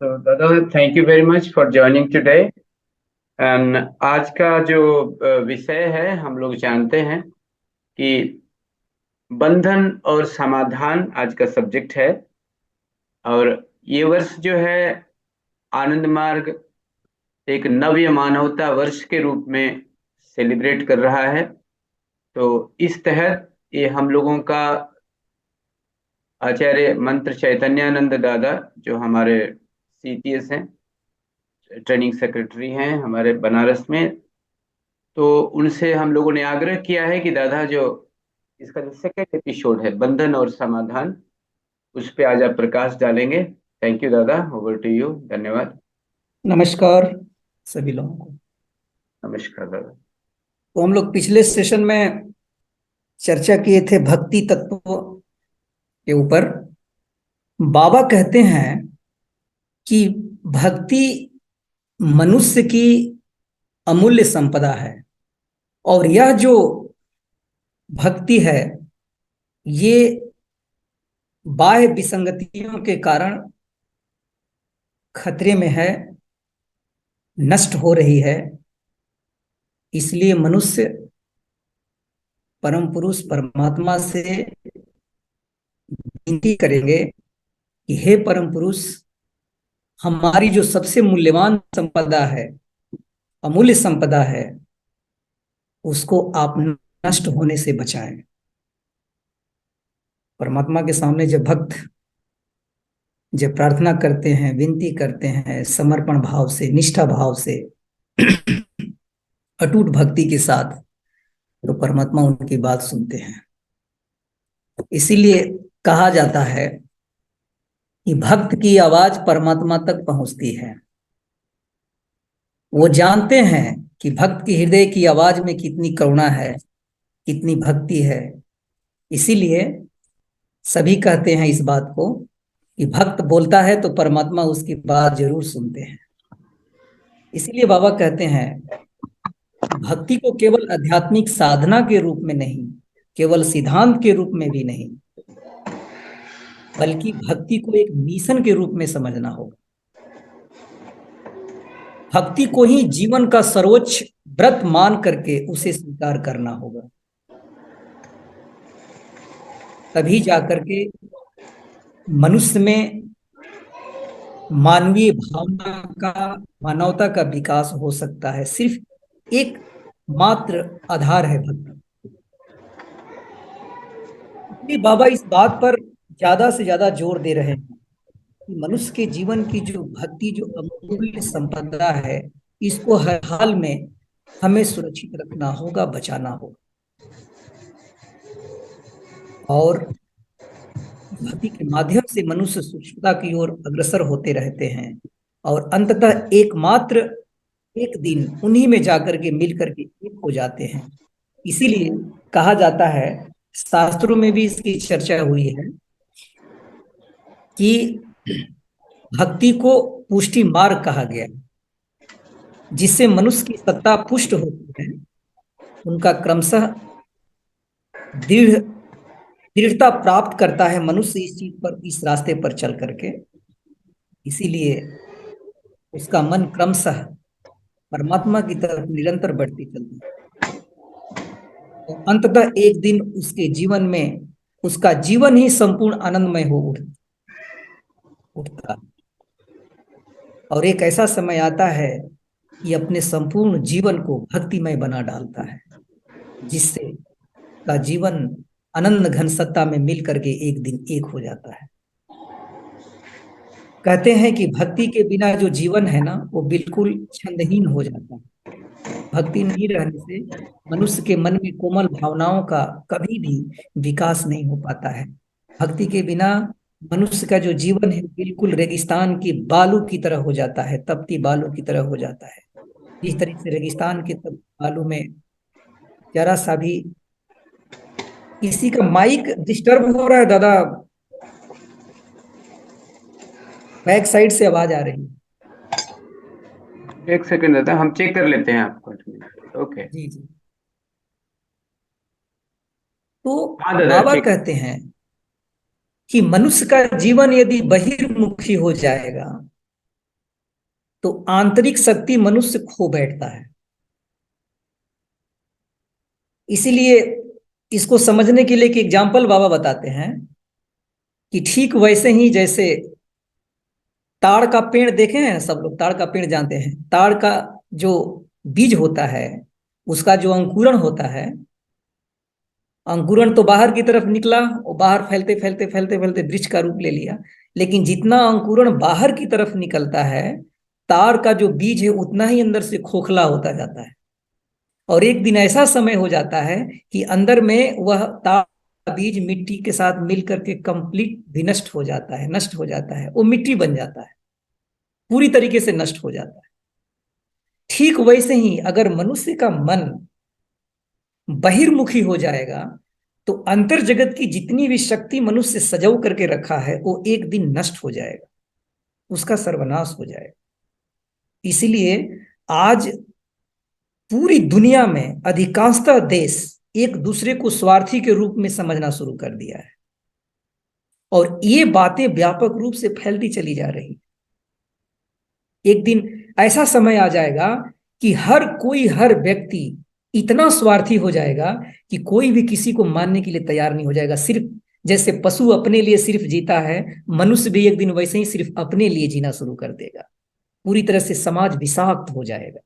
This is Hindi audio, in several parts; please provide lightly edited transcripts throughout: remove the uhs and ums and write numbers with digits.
तो दादा, thank you very much for joining today. And आज का जो विषय है, हम लोग जानते हैं कि बंधन और समाधान आज का सब्जेक्ट है। और ये वर्ष जो है आनंद मार्ग एक नव्य मानवता वर्ष के रूप में सेलिब्रेट कर रहा है। तो इस तहत ये हम लोगों का आचार्य मंत्र चैतन्यानंद दादा, जो हमारे सीटीएस हैं, ट्रेनिंग सेक्रेटरी हैं हमारे बनारस में, तो उनसे हम लोगों ने आग्रह किया है कि दादा, जो इसका जो सेकेंड एपिसोड है बंधन और समाधान, उस पे आज आप प्रकाश डालेंगे। थैंक यू दादा, ओवर टू यू। धन्यवाद। नमस्कार सभी लोगों को। नमस्कार दादा। तो हम लोग पिछले सेशन में चर्चा किए थे भक्ति तत्व के ऊपर। बाबा कहते हैं कि भक्ति मनुष्य की अमूल्य संपदा है, और यह जो भक्ति है ये बाह्य विसंगतियों के कारण खतरे में है, नष्ट हो रही है। इसलिए मनुष्य परम पुरुष परमात्मा से विनती करेंगे कि हे परम पुरुष, हमारी जो सबसे मूल्यवान संपदा है, अमूल्य संपदा है, उसको आप नष्ट होने से बचाएं। परमात्मा के सामने जब भक्त जब प्रार्थना करते हैं, विनती करते हैं समर्पण भाव से, निष्ठा भाव से, अटूट भक्ति के साथ, तो परमात्मा उनकी बात सुनते हैं। इसीलिए कहा जाता है कि भक्त की आवाज परमात्मा तक पहुंचती है। वो जानते हैं कि भक्त की हृदय की आवाज में कितनी करुणा है, कितनी भक्ति है। इसीलिए सभी कहते हैं इस बात को कि भक्त बोलता है तो परमात्मा उसकी बात जरूर सुनते हैं। इसीलिए बाबा कहते हैं कि भक्ति को केवल आध्यात्मिक साधना के रूप में नहीं, केवल सिद्धांत के रूप में भी नहीं, बल्कि भक्ति को एक मिशन के रूप में समझना होगा। भक्ति को ही जीवन का सर्वोच्च व्रत मान करके उसे स्वीकार करना होगा। तभी जाकर के मनुष्य में मानवीय भावना का, मानवता का विकास हो सकता है। सिर्फ एक मात्र आधार है भक्ति। इसलिए बाबा इस बात पर ज्यादा से ज्यादा जोर दे रहे हैं कि मनुष्य के जीवन की जो भक्ति, जो अमूल्य संपदा है, इसको हर हाल में हमें सुरक्षित रखना होगा, बचाना होगा। और भक्ति के माध्यम से मनुष्य सूक्ष्मता की ओर अग्रसर होते रहते हैं, और अंततः एकमात्र एक दिन उन्हीं में जाकर के मिल करके एक हो जाते हैं। इसीलिए कहा जाता है, शास्त्रों में भी इसकी चर्चा हुई है कि भक्ति को पुष्टि मार्ग कहा गया। जिससे मनुष्य की सत्ता पुष्ट होती है, उनका क्रमशः दृढ़ दृढ़ता प्राप्त करता है मनुष्य इस चीज पर, इस रास्ते पर चल करके। इसीलिए उसका मन क्रमशः परमात्मा की तरफ निरंतर बढ़ती चलती है, और अंततः एक दिन उसके जीवन में उसका जीवन ही संपूर्ण आनंदमय हो उठता। और एक ऐसा समय आता है कि अपने संपूर्ण जीवन को भक्तिमय बना डालता है, जिससे का जीवन अनंत घन सत्ता में मिल करके एक दिन एक हो जाता है। कहते हैं कि भक्ति के बिना जो जीवन है ना, वो बिल्कुल छंदहीन हो जाता है। भक्ति नहीं रहने से मनुष्य के मन में कोमल भावनाओं का कभी भी विकास नहीं हो पाता है। भक्ति के बिना मनुष्य का जो जीवन है बिल्कुल रेगिस्तान की बालू की तरह हो जाता है, तपती बालू की तरह हो जाता है। जिस तरीके से रेगिस्तान के तपती बालू में जरा सा भी किसी का माइक डिस्टर्ब हो रहा है दादा, बैक साइड से आवाज आ रही है। एक सेकंड दादा, हम चेक कर लेते हैं आपको। ओके। जी जी। तो हाँ दादा, बाबा ठीक। कहते हैं कि मनुष्य का जीवन यदि बहिर्मुखी हो जाएगा, तो आंतरिक शक्ति मनुष्य खो बैठता है। इसीलिए इसको समझने के लिए एक एग्जाम्पल बाबा बताते हैं कि ठीक वैसे ही जैसे ताड़ का पेड़ देखे हैं सब लोग, ताड़ का पेड़ जानते हैं। ताड़ का जो बीज होता है, उसका जो अंकुरण होता है, अंकुरण तो बाहर की तरफ निकला और बाहर फैलते फैलते फैलते फैलते वृक्ष का रूप ले लिया। लेकिन जितना अंकुरण बाहर की तरफ निकलता है, ताड़ का जो बीज है उतना ही अंदर से खोखला होता जाता है। और एक दिन ऐसा समय हो जाता है कि अंदर में वह ताड़ का बीज मिट्टी के साथ मिल करके कंप्लीट विनष्ट हो जाता है, नष्ट हो जाता है, वो मिट्टी बन जाता है, पूरी तरीके से नष्ट हो जाता है। ठीक वैसे ही अगर मनुष्य का मन बहिर्मुखी हो जाएगा तो अंतर जगत की जितनी भी शक्ति मनुष्य सजव करके रखा है वो एक दिन नष्ट हो जाएगा, उसका सर्वनाश हो जाएगा। इसलिए आज पूरी दुनिया में अधिकांशतः देश एक दूसरे को स्वार्थी के रूप में समझना शुरू कर दिया है और ये बातें व्यापक रूप से फैलती चली जा रही। एक दिन ऐसा समय आ जाएगा कि हर कोई, हर व्यक्ति इतना स्वार्थी हो जाएगा कि कोई भी किसी को मानने के लिए तैयार नहीं हो जाएगा। सिर्फ जैसे पशु अपने लिए सिर्फ जीता है, मनुष्य भी एक दिन वैसे ही सिर्फ अपने लिए जीना शुरू कर देगा। पूरी तरह से समाज विषाक्त हो जाएगा।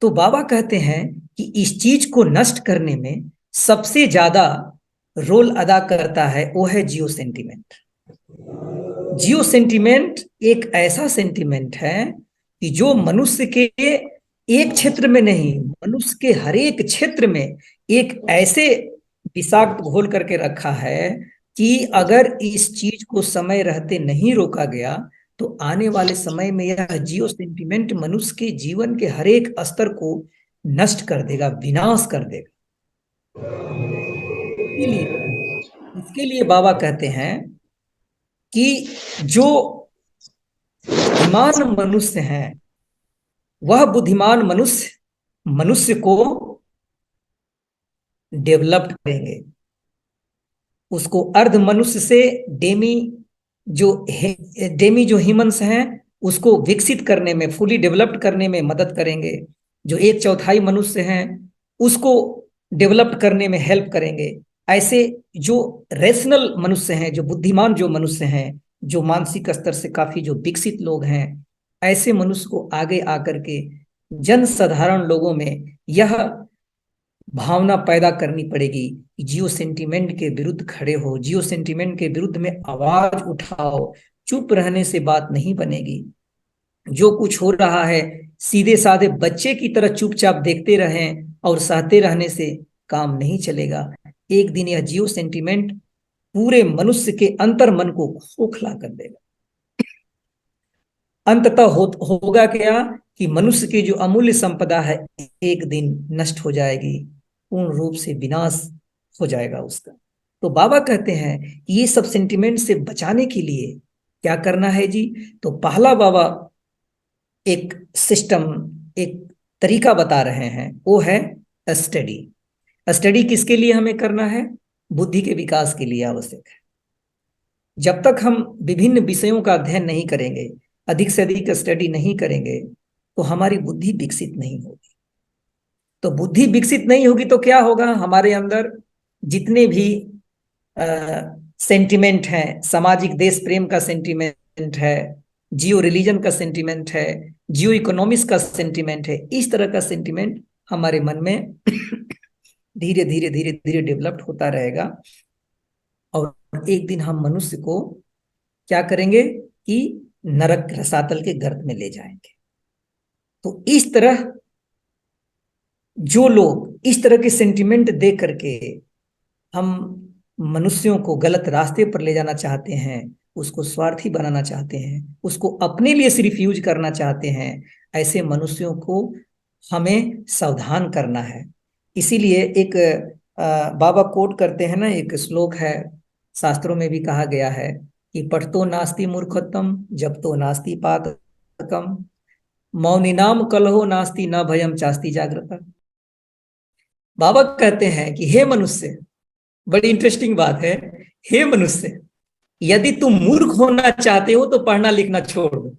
तो बाबा कहते हैं कि इस चीज को नष्ट करने में सबसे ज्यादा रोल अदा करता है वो है जियो सेंटिमेंट। जियो सेंटिमेंट एक ऐसा सेंटिमेंट है कि जो मनुष्य के एक क्षेत्र में नहीं, मनुष्य के हर एक क्षेत्र में एक ऐसे विषाक्त घोल करके रखा है कि अगर इस चीज को समय रहते नहीं रोका गया तो आने वाले समय में यह जियो सेंटिमेंट मनुष्य के जीवन के हर एक स्तर को नष्ट कर देगा, विनाश कर देगा। इसलिए इसके लिए बाबा कहते हैं कि जो बुद्धिमान मनुष्य है वह बुद्धिमान मनुष्य मनुष्य को डेवलप करेंगे, उसको अर्ध मनुष्य से डेमी जो ह्यूमंस हैं उसको विकसित करने में, फुली डेवलप्ड करने में मदद करेंगे। जो एक चौथाई मनुष्य हैं उसको डेवलप करने में हेल्प करेंगे। ऐसे जो रेशनल मनुष्य हैं, जो बुद्धिमान जो मनुष्य हैं, जो मानसिक स्तर से काफी जो विकसित लोग हैं, ऐसे मनुष्य को आगे आकर के जन साधारण लोगों में यह भावना पैदा करनी पड़ेगी कि जियो सेंटिमेंट के विरुद्ध खड़े हो, जियो सेंटिमेंट के विरुद्ध में आवाज उठाओ। चुप रहने से बात नहीं बनेगी। जो कुछ हो रहा है सीधे साधे बच्चे की तरह चुपचाप देखते रहें और सहते रहने से काम नहीं चलेगा। एक दिन यह जियो सेंटिमेंट पूरे मनुष्य के अंतर मन को खोखला कर देगा। अंततः होगा क्या कि मनुष्य की जो अमूल्य संपदा है एक दिन नष्ट हो जाएगी, पूर्ण रूप से विनाश हो जाएगा उसका। तो बाबा कहते हैं कि ये सब सेंटिमेंट से बचाने के लिए क्या करना है जी। तो पहला बाबा एक सिस्टम, एक तरीका बता रहे हैं, वो है स्टडी। स्टडी किसके लिए हमें करना है? बुद्धि के विकास के लिए आवश्यक है। जब तक हम विभिन्न विषयों का अध्ययन नहीं करेंगे, अधिक से अधिक स्टडी नहीं करेंगे, तो हमारी बुद्धि विकसित नहीं होगी। तो बुद्धि विकसित नहीं होगी तो क्या होगा? हमारे अंदर जितने भी सेंटिमेंट हैं, सामाजिक देश प्रेम का सेंटिमेंट है, जियो रिलीजन का सेंटिमेंट है, जियो इकोनॉमिक्स का सेंटिमेंट है, इस तरह का सेंटिमेंट हमारे मन में धीरे धीरे धीरे धीरे डेवलप्ड होता रहेगा। और एक दिन हम मनुष्य को क्या करेंगे कि नरक रसातल के गर्त में ले जाएंगे। तो इस तरह जो लोग इस तरह के सेंटिमेंट दे करके हम मनुष्यों को गलत रास्ते पर ले जाना चाहते हैं, उसको स्वार्थी बनाना चाहते हैं, उसको अपने लिए सिर्फ यूज करना चाहते हैं, ऐसे मनुष्यों को हमें सावधान करना है। इसीलिए एक बाबा कोट करते हैं ना, एक श्लोक है, शास्त्रों में भी कहा गया है कि पठतो नास्ति मूर्खत्वम जपतो नास्ति पातकम मौनिनाम कलहो नास्ति न भयम चास्ति जागृता। बाबा कहते हैं कि हे मनुष्य, बड़ी इंटरेस्टिंग बात है, हे मनुष्य, यदि तुम मूर्ख होना चाहते हो तो पढ़ना लिखना छोड़ दो।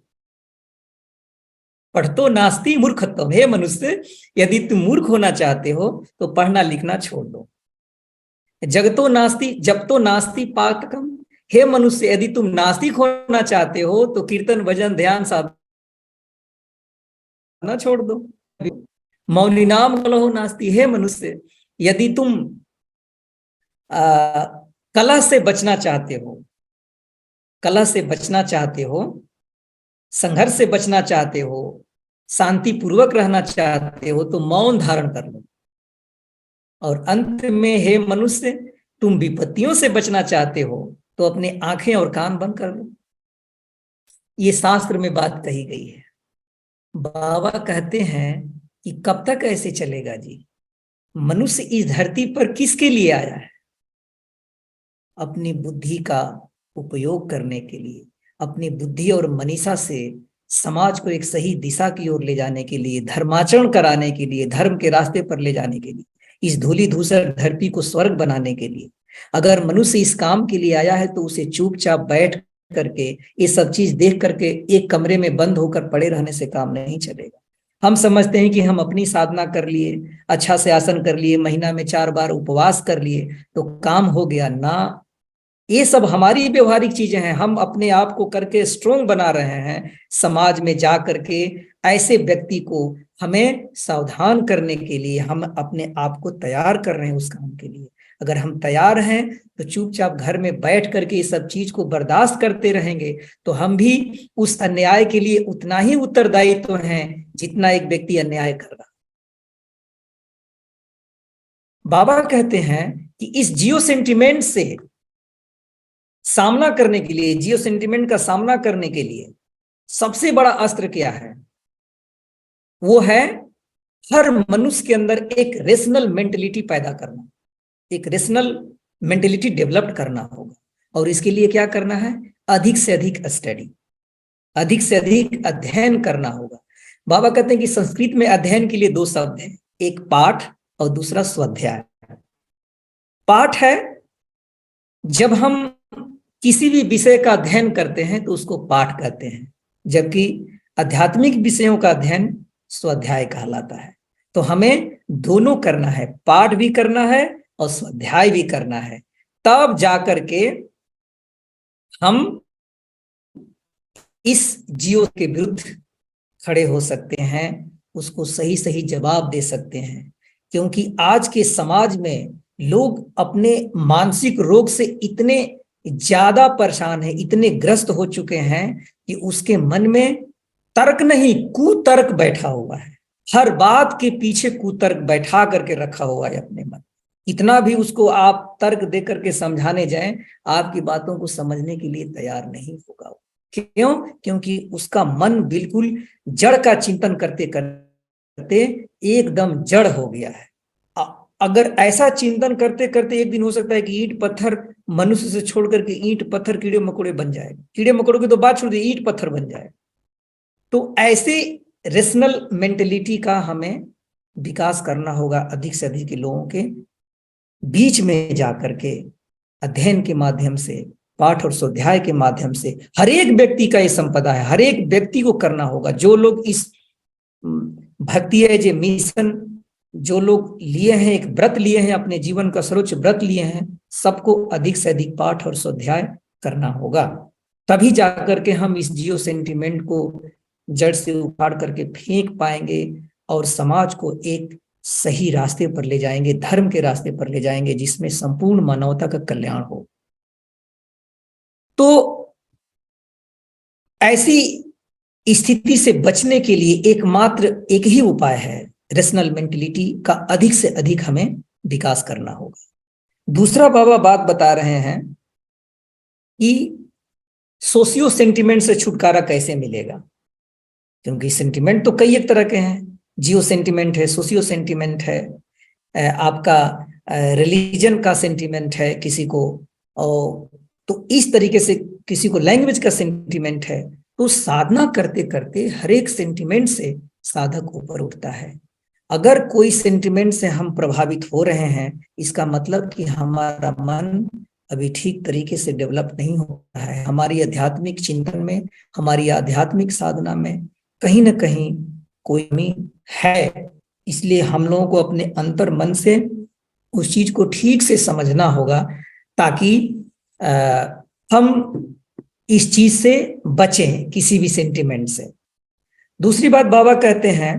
पढ़तो नास्ति मूर्खत्वम, हे मनुष्य यदि तुम मूर्ख होना चाहते हो तो पढ़ना लिखना छोड़ दो। जगतो नास्ति जपतो नास्ति पातकम, हे मनुष्य यदि तुम नास्तिक होना चाहते हो तो कीर्तन भजन ध्यान साधना छोड़ दो। मौनी नाम कलहो नास्ति, हे मनुष्य यदि तुम कलह से बचना चाहते हो, कलह से बचना चाहते हो, संघर्ष से बचना चाहते हो, शांति पूर्वक रहना चाहते हो तो मौन धारण कर लो। और अंत में हे मनुष्य तुम विपत्तियों से बचना चाहते हो तो अपने आंखें और कान बंद कर लो। ये शास्त्र में बात कही गई है। बाबा कहते हैं कि कब तक ऐसे चलेगा जी? मनुष्य इस धरती पर किसके लिए आया है? अपनी बुद्धि का उपयोग करने के लिए, अपनी बुद्धि और मनीषा से समाज को एक सही दिशा की ओर ले जाने के लिए, धर्माचरण कराने के लिए, धर्म के रास्ते पर ले जाने के लिए, इस धूली धूसर धरती को स्वर्ग बनाने के लिए। अगर मनुष्य इस काम के लिए आया है तो उसे चुपचाप बैठ करके ये सब चीज देख करके एक कमरे में बंद होकर पड़े रहने से काम नहीं चलेगा। हम समझते हैं कि हम अपनी साधना कर लिए, अच्छा से आसन कर लिए, महीना में 4 बार उपवास कर लिए तो काम हो गया ना। ये सब हमारी व्यवहारिक चीजें हैं, हम अपने आप को करके स्ट्रोंग बना रहे हैं। समाज में जा करके ऐसे व्यक्ति को हमें सावधान करने के लिए हम अपने आप को तैयार कर रहे हैं उस काम के लिए। अगर हम तैयार हैं तो चुपचाप घर में बैठ करके इस सब चीज को बर्दाश्त करते रहेंगे तो हम भी उस अन्याय के लिए उतना ही उत्तरदायी तो हैं जितना एक व्यक्ति अन्याय कर रहा। बाबा कहते हैं कि इस जियो सेंटिमेंट से सामना करने के लिए, जियो सेंटिमेंट का सामना करने के लिए सबसे बड़ा अस्त्र क्या है? वो है हर मनुष्य के अंदर एक रेशनल मेंटेलिटी पैदा करना, एक रेशनल मेंटेलिटी डेवलप करना होगा। और इसके लिए क्या करना है? अधिक से अधिक स्टडी, अधिक से अधिक अध्ययन करना होगा। बाबा कहते हैं कि संस्कृत में अध्ययन के लिए 2 शब्द हैं, एक पाठ और दूसरा स्वाध्याय। पाठ है जब हम किसी भी विषय का अध्ययन करते हैं तो उसको पाठ कहते हैं, जबकि आध्यात्मिक विषयों का अध्ययन स्वाध्याय कहलाता है। तो हमें दोनों करना है, पाठ भी करना है और स्वाध्याय भी करना है, तब जाकर के हम इस जियो के विरुद्ध खड़े हो सकते हैं, उसको सही सही जवाब दे सकते हैं। क्योंकि आज के समाज में लोग अपने मानसिक रोग से इतने ज्यादा परेशान है, इतने ग्रस्त हो चुके हैं कि उसके मन में तर्क नहीं कुतर्क बैठा हुआ है। हर बात के पीछे कुतर्क बैठा करके रखा हुआ है अपने मन। इतना भी उसको आप तर्क दे करके समझाने जाएं, आपकी बातों को समझने के लिए तैयार नहीं होगा। क्यों? क्योंकि उसका मन बिल्कुल जड़ का चिंतन करते करते एकदम जड़ हो गया है। अगर ऐसा चिंतन करते करते एक दिन हो सकता है कि ईंट पत्थर मनुष्य से छोड़ करके ईंट पत्थर कीड़े मकोड़े बन जाए, कीड़े मकोड़ों की तो बात छोड़ दी, ईंट पत्थर बन जाए। तो ऐसे रेशनल मेंटेलिटी का हमें विकास करना होगा। अधिक से अधिक लोगों के बीच में जाकर के अध्ययन के माध्यम से, पाठ और स्वाध्याय के माध्यम से हर एक व्यक्ति का ये संपदा है, हर एक व्यक्ति को करना होगा। जो लोग इस भक्ति है जो मिशन जो लोग लिए हैं, एक व्रत लिए हैं, अपने जीवन का सर्वोच्च व्रत लिए हैं, सबको अधिक से अधिक पाठ और स्वाध्याय करना होगा। तभी जाकर के हम इस जियो सेंटिमेंट को जड़ से उखाड़ करके फेंक पाएंगे और समाज को एक सही रास्ते पर ले जाएंगे, धर्म के रास्ते पर ले जाएंगे, जिसमें संपूर्ण मानवता का कल्याण हो। तो ऐसी स्थिति से बचने के लिए एकमात्र एक ही उपाय है, रेशनल मेंटेलिटी का अधिक से अधिक हमें विकास करना होगा। दूसरा बाबा बात बता रहे हैं कि सोशियो सेंटिमेंट से छुटकारा कैसे मिलेगा, क्योंकि सेंटिमेंट तो कई एक तरह के हैं, जियो सेंटिमेंट है, सोशियो सेंटिमेंट है, आपका रिलीजन का सेंटिमेंट है किसी को, और तो इस तरीके से किसी को लैंग्वेज का सेंटिमेंट है। तो साधना करते करते हर एक सेंटिमेंट से साधक ऊपर उठता है। अगर कोई सेंटिमेंट से हम प्रभावित हो रहे हैं, इसका मतलब कि हमारा मन अभी ठीक तरीके से डेवलप नहीं हो रहा है। हमारी आध्यात्मिक चिंतन में, हमारी आध्यात्मिक साधना में कहीं ना कहीं कोई कमी है। इसलिए हम लोगों को अपने अंतर मन से उस चीज को ठीक से समझना होगा, ताकि हम इस चीज से बचें, किसी भी सेंटिमेंट से। दूसरी बात बाबा कहते हैं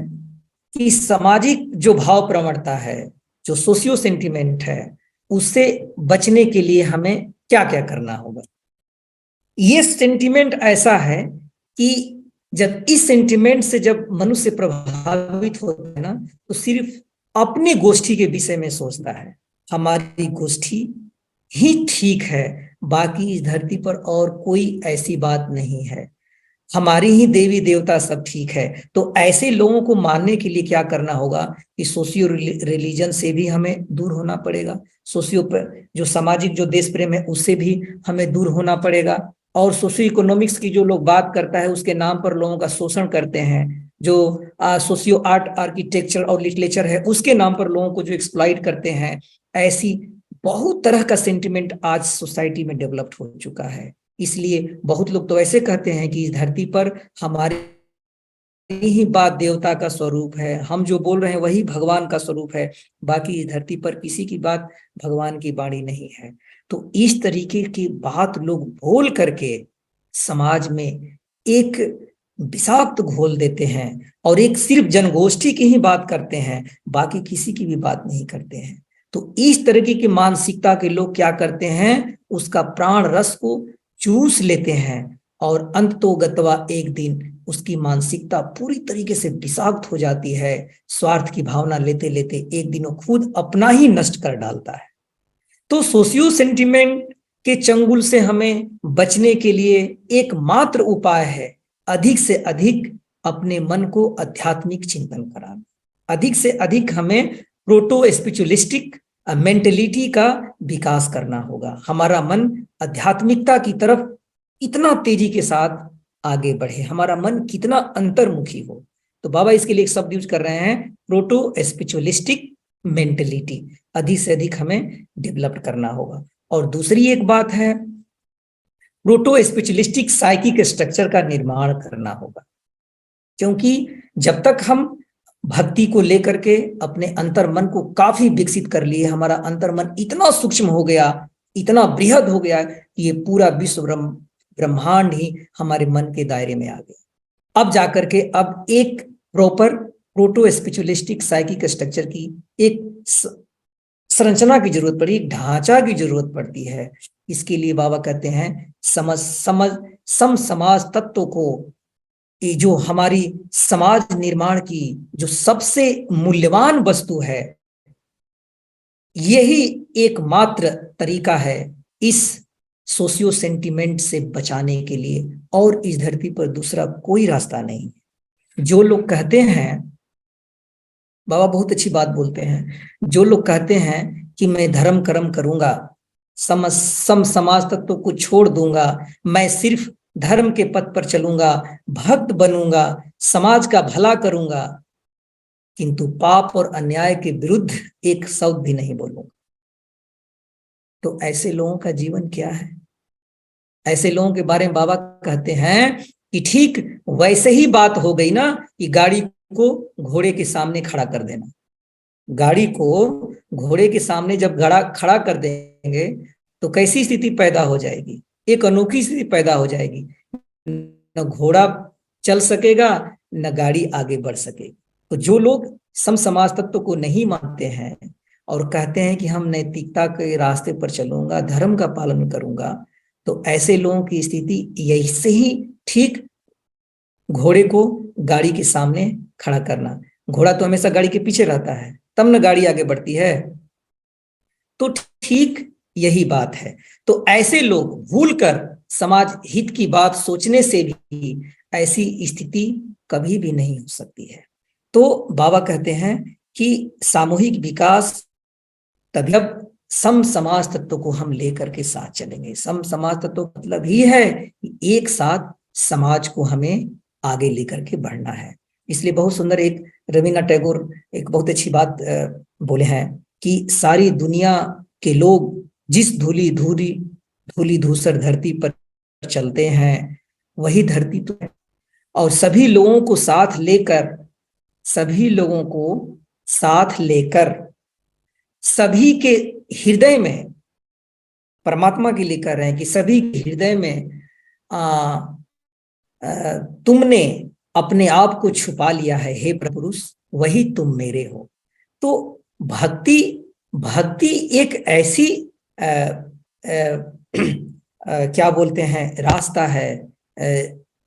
कि सामाजिक जो भाव प्रवणता है, जो सोशियो सेंटिमेंट है, उससे बचने के लिए हमें क्या क्या करना होगा। ये सेंटिमेंट ऐसा है कि जब इस सेंटिमेंट से जब मनुष्य प्रभावित होता है ना, तो सिर्फ अपनी गोष्ठी के विषय में सोचता है। हमारी गोष्ठी ही ठीक है, बाकी इस धरती पर और कोई ऐसी बात नहीं है, हमारी ही देवी देवता सब ठीक है। तो ऐसे लोगों को मानने के लिए क्या करना होगा कि सोशियो रिलीजन से भी हमें दूर होना पड़ेगा, सोशियो जो सामाजिक जो देश प्रेम है उससे भी हमें दूर होना पड़ेगा, और सोशियो इकोनॉमिक्स की जो लोग बात करता है उसके नाम पर लोगों का शोषण करते हैं, जो सोशियो आर्ट आर्किटेक्चर और लिटरेचर है उसके नाम पर लोगों को जो एक्सप्लॉइट करते हैं, ऐसी बहुत तरह का सेंटिमेंट आज सोसाइटी में डेवलप्ड हो चुका है। इसलिए बहुत लोग तो ऐसे कहते हैं कि इस धरती पर हमारी ही बात देवता का स्वरूप है, हम जो बोल रहे हैं वही भगवान का स्वरूप है, बाकी इस धरती पर किसी की बात भगवान की वाणी नहीं है। तो इस तरीके की बात लोग बोल करके समाज में एक विषाक्त घोल देते हैं, और एक सिर्फ जनगोष्ठी की ही बात करते हैं, बाकी किसी की भी बात नहीं करते हैं। तो इस तरीके की मानसिकता के लोग क्या करते हैं, उसका प्राण रस को चूस लेते हैं, और अंततोगत्वा एक दिन उसकी मानसिकता पूरी तरीके से विषाक्त हो जाती है। स्वार्थ की भावना लेते लेते एक दिन वो खुद अपना ही नष्ट कर डालता है। तो सोशियो सेंटिमेंट के चंगुल से हमें बचने के लिए एकमात्र उपाय है अधिक से अधिक अपने मन को आध्यात्मिक चिंतन कराना। अधिक से अधिक हमें प्रोटो स्पिरिचुअलिस्टिक मेंटेलिटी का विकास करना होगा। हमारा मन आध्यात्मिकता की तरफ इतना तेजी के साथ आगे बढ़े, हमारा मन कितना अंतर्मुखी हो। तो बाबा इसके लिए एक शब्द यूज कर रहे हैं, प्रोटो स्पिरिचुअलिस्टिक मेंटेलिटी अधिक से अधिक हमें डेवलप करना होगा। और दूसरी एक बात है, प्रोटो स्पिरिचुअलिस्टिक साइकिक स्ट्रक्चर का निर्माण करना होगा। क्योंकि जब तक हम भक्ति को लेकर के अपने अंतर मन को काफी विकसित कर लिए, हमारा अंतर मन इतना सूक्ष्म हो गया, इतना बृहद हो गया कि ये पूरा विश्व ब्रह्मांड ही हमारे मन के दायरे में आ गया। अब जाकर के अब एक proper proto spiritualistic psychic structure की एक संरचना की जरूरत पड़ी, एक ढांचा की जरूरत पड़ती है। इसके लिए बाबा कहते हैं सम समाज तत्व को, ये जो हमारी समाज निर्माण की जो सबसे मूल्यवान वस्तु है, यही एकमात्र तरीका है इस सोशियो सेंटिमेंट से बचाने के लिए, और इस धरती पर दूसरा कोई रास्ता नहीं। जो लोग कहते हैं, बाबा बहुत अच्छी बात बोलते हैं, जो लोग कहते हैं कि मैं धर्म कर्म करूंगा, सम समाज तत्व को छोड़ दूंगा, मैं सिर्फ धर्म के पथ पर चलूंगा, भक्त बनूंगा, समाज का भला करूंगा, किंतु पाप और अन्याय के विरुद्ध एक शब्द भी नहीं बोलूंगा, तो ऐसे लोगों का जीवन क्या है? ऐसे लोगों के बारे में बाबा कहते हैं कि ठीक वैसे ही बात हो गई ना कि गाड़ी को घोड़े के सामने खड़ा कर देना। गाड़ी को घोड़े के सामने जब खड़ा कर देंगे तो कैसी स्थिति पैदा हो जाएगी? एक अनोखी स्थिति पैदा हो जाएगी, न घोड़ा चल सकेगा न गाड़ी आगे बढ़ सकेगी। तो जो लोग सम समाज तत्व को नहीं मानते हैं और कहते हैं कि हम नैतिकता के रास्ते पर चलूंगा, धर्म का पालन करूंगा, तो ऐसे लोगों की स्थिति ऐसे ही ठीक घोड़े को गाड़ी के सामने खड़ा करना। घोड़ा तो हमेशा गाड़ी के पीछे रहता है, तब न गाड़ी आगे बढ़ती है। तो ठीक यही बात है। तो ऐसे लोग भूलकर समाज हित की बात सोचने से भी ऐसी स्थिति कभी भी नहीं हो सकती है। तो बाबा कहते हैं कि सामूहिक विकास तभी, अब सम समाज तत्व को हम लेकर के साथ चलेंगे। सम समाज तत्व मतलब ही है कि एक साथ समाज को हमें आगे लेकर के बढ़ना है। इसलिए बहुत सुंदर एक रवीन्द्रनाथ टैगोर एक बहुत अच्छी बात बोले हैं कि सारी दुनिया के लोग जिस धूली धूसर धरती पर चलते हैं वही धरती तो है। और सभी लोगों को साथ लेकर सभी के हृदय में, परमात्मा के लिए कर रहे हैं कि सभी के हृदय में तुमने अपने आप को छुपा लिया है, हे पुरुष, वही तुम मेरे हो। तो भक्ति भक्ति एक ऐसी क्या बोलते हैं, रास्ता है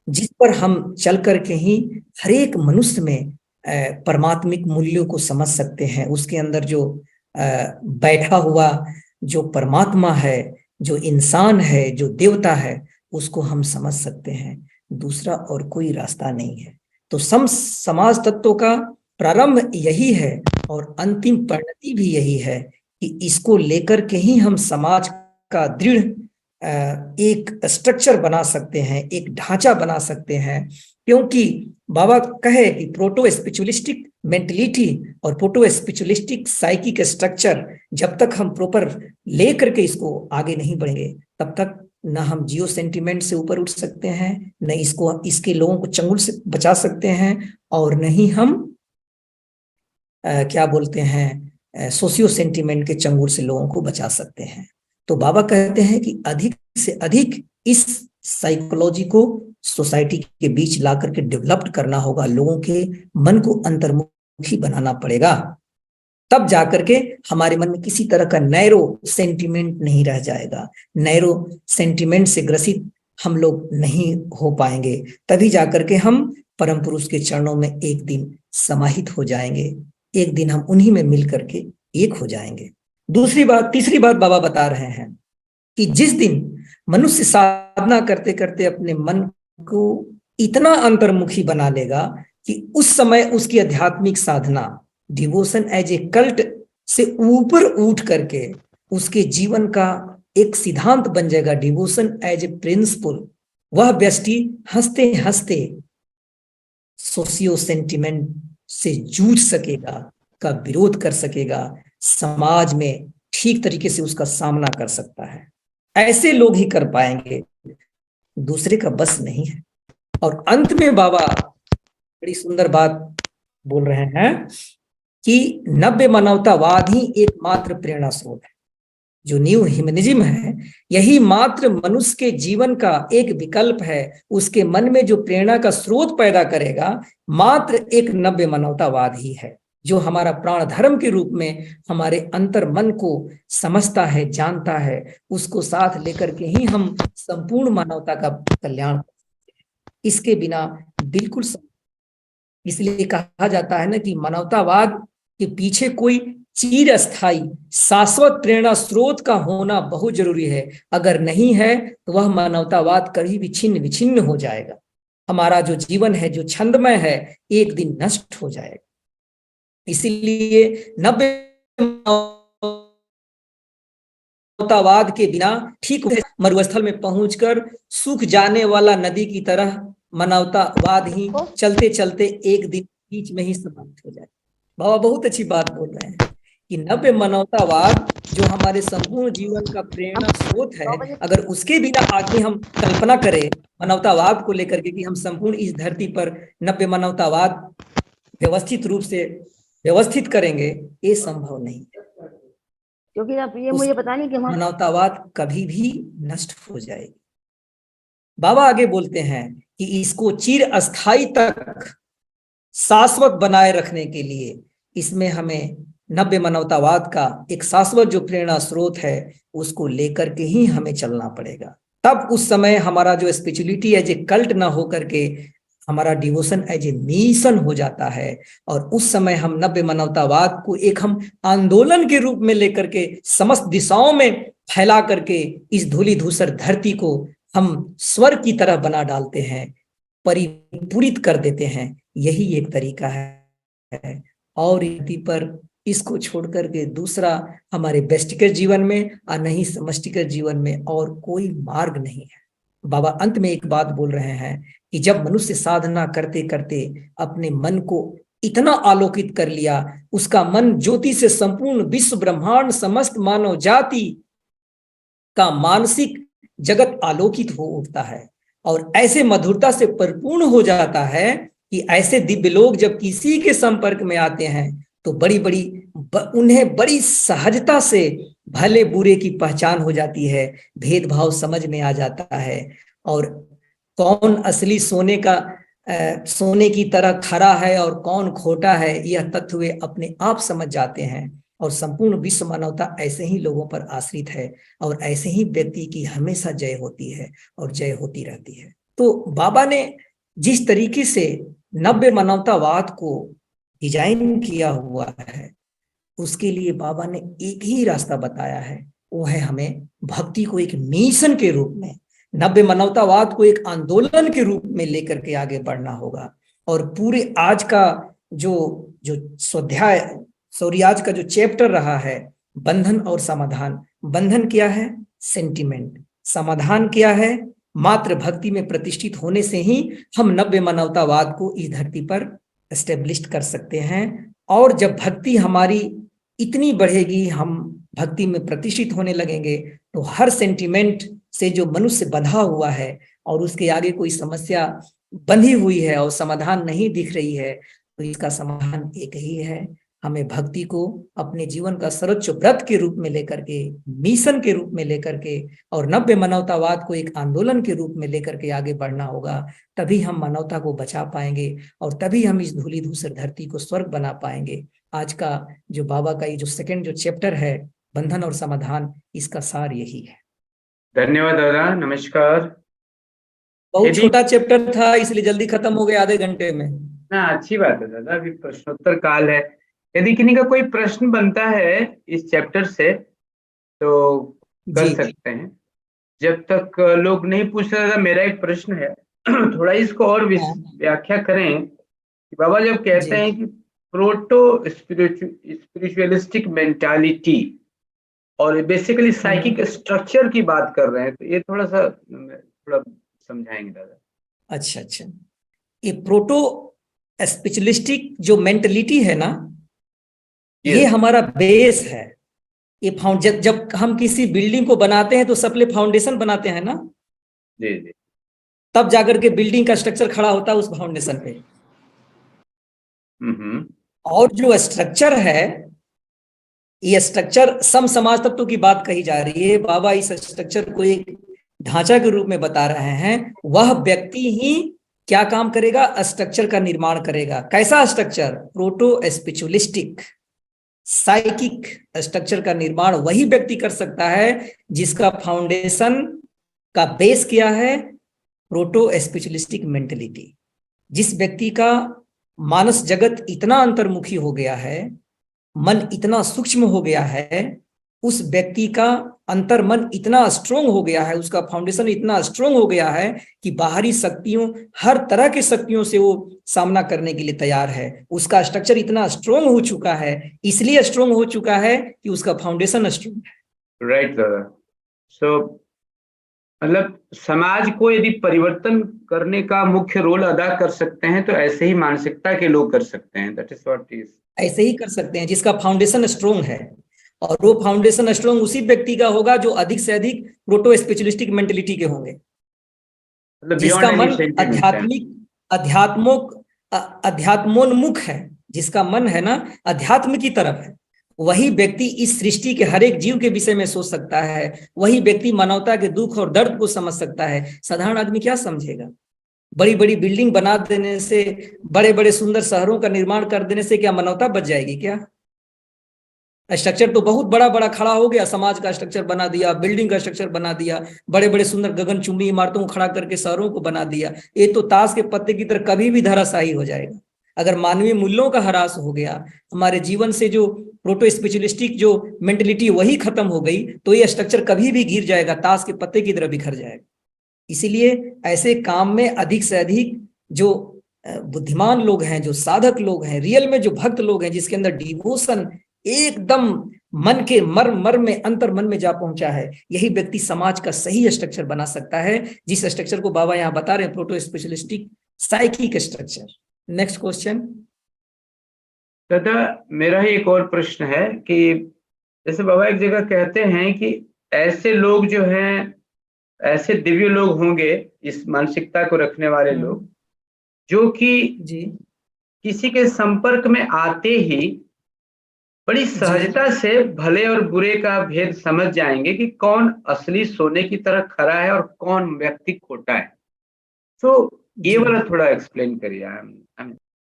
जिस पर हम चल करके ही हर एक मनुष्य में परमात्मिक मूल्यों को समझ सकते हैं। उसके अंदर जो बैठा हुआ जो परमात्मा है, जो इंसान है, जो देवता है, उसको हम समझ सकते हैं। दूसरा और कोई रास्ता नहीं है। तो समाज तत्वों का प्रारंभ यही है और अंतिम परिणति भी यही है कि इसको लेकर के ही हम समाज का दृढ़ एक स्ट्रक्चर बना सकते हैं, एक ढांचा बना सकते हैं। क्योंकि बाबा कहे कि प्रोटो स्पिरिचुअलिस्टिक मेंटलिटी और प्रोटो स्पिरिचुअलिस्टिक साइकिक स्ट्रक्चर जब तक हम प्रॉपर लेकर के इसको आगे नहीं बढ़ेंगे, तब तक न हम जियो सेंटिमेंट से ऊपर उठ सकते हैं, न इसके लोगों को चंगुल से बचा सकते हैं, और न ही हम क्या बोलते हैं सोशियो सेंटिमेंट के चंगुल से लोगों को बचा सकते हैं। तो बाबा कहते हैं कि अधिक से अधिक इस साइकोलॉजी को सोसाइटी के बीच ला करके डेवलप करना होगा, लोगों के मन को अंतर्मुखी बनाना पड़ेगा। तब जाकर के हमारे मन में किसी तरह का नैरो सेंटिमेंट नहीं रह जाएगा। नैरो सेंटिमेंट से ग्रसित हम लोग नहीं हो पाएंगे। तभी जाकर के हम परम पुरुष के चरणों में एक दिन समाहित हो जाएंगे, एक दिन हम उन्हीं में मिल करके एक हो जाएंगे। तीसरी बात बाबा बता रहे हैं कि जिस दिन मनुष्य साधना करते करते अपने मन को इतना अंतर्मुखी बना लेगा कि उस समय उसकी आध्यात्मिक साधना डिवोशन एज ए कल्ट से ऊपर उठ करके उसके जीवन का एक सिद्धांत बन जाएगा। Devotion as a principle. वह व्यक्ति हंसते हंसते सोशियो सेंटिमेंट से जूझ सकेगा, का विरोध कर सकेगा, समाज में ठीक तरीके से उसका सामना कर सकता है। ऐसे लोग ही कर पाएंगे, दूसरे का बस नहीं है। और अंत में बाबा बड़ी सुंदर बात बोल रहे हैं कि नव्य मानवतावाद ही एकमात्र प्रेरणा स्रोत है। जो न्यू ह्यूमनिज्म है यही मात्र मनुष्य के जीवन का एक विकल्प है। उसके मन में जो प्रेरणा का स्रोत पैदा करेगा मात्र एक नव्य मानवतावाद ही है, जो हमारा प्राण धर्म के रूप में हमारे अंतर मन को समझता है, जानता है। उसको साथ लेकर के ही हम संपूर्ण मानवता का कल्याण कर सकते हैं। इसके बिना बिल्कुल इसलिए कहा जाता है ना कि मानवतावाद के पीछे कोई चिरस्थायी शाश्वत प्रेरणा स्रोत का होना बहुत जरूरी है। अगर नहीं है तो वह मानवतावाद कभी भी छिन्न विछिन्न हो जाएगा। हमारा जो जीवन है, जो छंदमय है, एक दिन नष्ट हो जाएगा। इसीलिए नव्य मानवतावाद के बिना ठीक मरुस्थल में पहुंचकर सूख जाने वाला नदी की तरह मानवतावाद ही चलते चलते एक दिन बीच में ही समाप्त हो जाए। बाबा बहुत अच्छी बात बोल रहे हैं कि नव्य मानवतावाद जो हमारे संपूर्ण जीवन का प्रेरणा स्रोत है, अगर उसके बिना आगे हम कल्पना करें मानवतावाद को लेकर के कि हम संपूर्ण इस धरती पर नव्य मानवतावाद व्यवस्थित रूप से व्यवस्थित करेंगे, ये संभव नहीं है। क्योंकि आप ये मुझे पता नहीं कि मानवतावाद कभी भी नष्ट हो जाएगी। बाबा आगे बोलते हैं कि इसको चिर अस्थाई तक शाश्वत बनाए रखने के लिए इसमें हमें नव्य मानवतावाद का एक शाश्वत जो प्रेरणा स्रोत है उसको लेकर के ही हमें चलना पड़ेगा। तब उस समय हमारा जो स्पिरिचुअलिटी एज ए कल्ट ना होकर के हमारा डिवोशन एज ए मिशन हो जाता है। और उस समय हम नव्य मानवतावाद को एक हम आंदोलन के रूप में लेकर के समस्त दिशाओं में फैला करके इस धूली धूसर धरती को हम स्वर्ग की तरह बना डालते हैं, परिपूरित कर देते हैं। यही एक तरीका है। और इसी पर इसको छोड़ करके दूसरा हमारे व्यष्टिगत जीवन में और नहीं समष्टिगत जीवन में और कोई मार्ग नहीं है। बाबा अंत में एक बात बोल रहे हैं कि जब मनुष्य साधना करते करते अपने मन को इतना आलोकित कर लिया, उसका मन ज्योति से संपूर्ण विश्व ब्रह्मांड समस्त मानव जाति का मानसिक जगत आलोकित हो उठता है और ऐसे मधुरता से परिपूर्ण हो जाता है कि ऐसे दिव्य लोग जब किसी के संपर्क में आते हैं तो उन्हें बड़ी सहजता से भले बुरे की पहचान हो जाती है, भेदभाव समझ में आ जाता है और कौन असली सोने की तरह खरा है और कौन खोटा है, यह तथ्य वे अपने आप समझ जाते हैं। और संपूर्ण विश्व मानवता ऐसे ही लोगों पर आश्रित है और ऐसे ही व्यक्ति की हमेशा जय होती है और जय होती रहती है। तो बाबा ने जिस तरीके से नव्य मानवतावाद को डिजाइन किया हुआ है, उसके लिए बाबा ने एक ही रास्ता बताया है, वो है हमें भक्ति को एक मिशन के रूप में, नव्य मानवतावाद को एक आंदोलन के रूप में लेकर के आगे बढ़ना होगा। और पूरे आज का जो जो स्वाध्याय आज का जो चैप्टर रहा है, बंधन और समाधान। बंधन क्या है? सेंटिमेंट। समाधान क्या है? मात्र भक्ति में प्रतिष्ठित होने से ही हम नव्य मानवतावाद को इस धरती पर एस्टेब्लिश कर सकते हैं। और जब भक्ति हमारी इतनी बढ़ेगी, हम भक्ति में प्रतिष्ठित होने लगेंगे, तो हर सेंटिमेंट से जो मनुष्य बंधा हुआ है और उसके आगे कोई समस्या बंधी हुई है और समाधान नहीं दिख रही है, तो इसका समाधान एक ही है, हमें भक्ति को अपने जीवन का सर्वोच्च व्रत के रूप में लेकर के, मिशन के रूप में लेकर के और नव्य मानवतावाद को एक आंदोलन के रूप में लेकर के आगे बढ़ना होगा। तभी हम मानवता को बचा पाएंगे और तभी हम इस धूली धूसर धरती को स्वर्ग बना पाएंगे। आज का जो बाबा का ये जो सेकंड जो चैप्टर है, बंधन और समाधान, इसका सार यही है। धन्यवाद दादा, नमस्कार। बहुत छोटा चैप्टर था, इसलिए जल्दी खत्म हो गया, आधे घंटे में। ना अच्छी बात है दादा, अभी प्रश्नोत्तर काल है। यदि किन्हीं का कोई प्रश्न बनता है इस चैप्टर से तो कर सकते हैं। जब तक लोग नहीं पूछ रहे, मेरा एक प्रश्न है थोड़ा इसको और व्याख्या करें कि बाबा जब कहते हैं कि प्रोटो स्पिरिचुअलिस्टिक मेंटालिटी और बेसिकली साइकिक स्ट्रक्चर की बात कर रहे हैं, तो ये थोड़ा समझाएंगे दादा। अच्छा, ये प्रोटो स्पिरिचुअलिस्टिक जो मेंटलिटी है ना, ये हमारा बेस है। ये जब हम किसी बिल्डिंग को बनाते हैं तो सबले फाउंडेशन बनाते हैं ना, जी, तब जाकर के बिल्डिंग का स्ट्रक्चर खड़ा होता है उस फाउंडेशन पे। और जो स्ट्रक्चर है, ये स्ट्रक्चर सम समाज तत्व की बात कही जा रही है। बाबा इस स्ट्रक्चर को एक ढांचा के रूप में बता रहे हैं। वह व्यक्ति ही क्या काम करेगा? स्ट्रक्चर का निर्माण करेगा। कैसा structure? Proto spiritualistic psychic structure का निर्माण वही व्यक्ति कर सकता है जिसका फाउंडेशन का बेस क्या है? Proto spiritualistic mentality. जिस व्यक्ति का मानस जगत इतना अंतर्मुखी हो गया है, मन इतना सूक्ष्म हो गया है, उस व्यक्ति का अंतर मन इतना स्ट्रोंग हो गया है, उसका फाउंडेशन इतना स्ट्रोंग हो गया है कि बाहरी शक्तियों, हर तरह की शक्तियों से वो सामना करने के लिए तैयार है। उसका स्ट्रक्चर इतना स्ट्रोंग हो चुका है, इसलिए स्ट्रोंग हो चुका है कि उसका फाउंडेशन स्ट्रोंग है। राइट दादा। सो मतलब समाज को यदि परिवर्तन करने का मुख्य रोल अदा कर सकते हैं तो ऐसे ही मानसिकता के लोग कर सकते हैं। दैट इज व्हाट इज, ऐसे ही कर सकते हैं जिसका फाउंडेशन स्ट्रोंग है। और वो फाउंडेशन स्ट्रोंग उसी व्यक्ति का होगा जो अधिक से अधिक प्रोटो स्पिरिचुअलिस्टिक मेंटलिटी के होंगे, जिसका मन अध्यात्मोन्मुख है, जिसका मन है ना अध्यात्म की तरफ है। वही व्यक्ति इस सृष्टि के हर एक जीव के विषय में सोच सकता है। वही व्यक्ति मानवता के दुख और दर्द को समझ सकता है। साधारण आदमी क्या समझेगा? बड़ी बड़ी बिल्डिंग बना देने से, बड़े बड़े सुंदर शहरों का निर्माण कर देने से क्या मानवता बच जाएगी? क्या स्ट्रक्चर तो बहुत बड़ा बड़ा खड़ा हो गया, समाज का स्ट्रक्चर बना दिया, बिल्डिंग का स्ट्रक्चर बना दिया, बड़े बड़े सुंदर गगनचुंबी इमारतों को खड़ा करके शहरों को बना दिया। ये तो ताश के पत्ते की तरह कभी भी धराशायी हो जाएगा। अगर मानवीय मूल्यों का ह्रास हो गया, हमारे जीवन से जो प्रोटो स्पिरिचुअलिस्टिक जो मेंटलिटी वही खत्म हो गई, तो ये स्ट्रक्चर कभी भी गिर जाएगा, ताश के पत्ते की तरह बिखर जाएगा। इसीलिए ऐसे काम में अधिक से अधिक जो बुद्धिमान लोग हैं, जो साधक लोग हैं, रियल में जो भक्त लोग हैं, जिसके अंदर डिवोशन एकदम मन के मर में, अंतर मन में जा पहुंचा है, यही व्यक्ति समाज का सही स्ट्रक्चर बना सकता है, जिस स्ट्रक्चर को बाबा यहाँ बता रहे हैं, proto spiritualistic psychic structure. Next question. दादा मेरा ही एक और प्रश्न है कि जैसे बाबा एक जगह कहते हैं कि ऐसे लोग जो हैं, ऐसे दिव्य लोग होंगे, इस मानसिकता को रखने वाले लोग, जो कि जी किसी के संपर्क में आते ही बड़ी जी सहजता से भले और बुरे का भेद समझ जाएंगे कि कौन असली सोने की तरह खरा है और कौन व्यक्ति खोटा है। तो ये जी। वाला थोड़ा एक्सप्लेन करिए।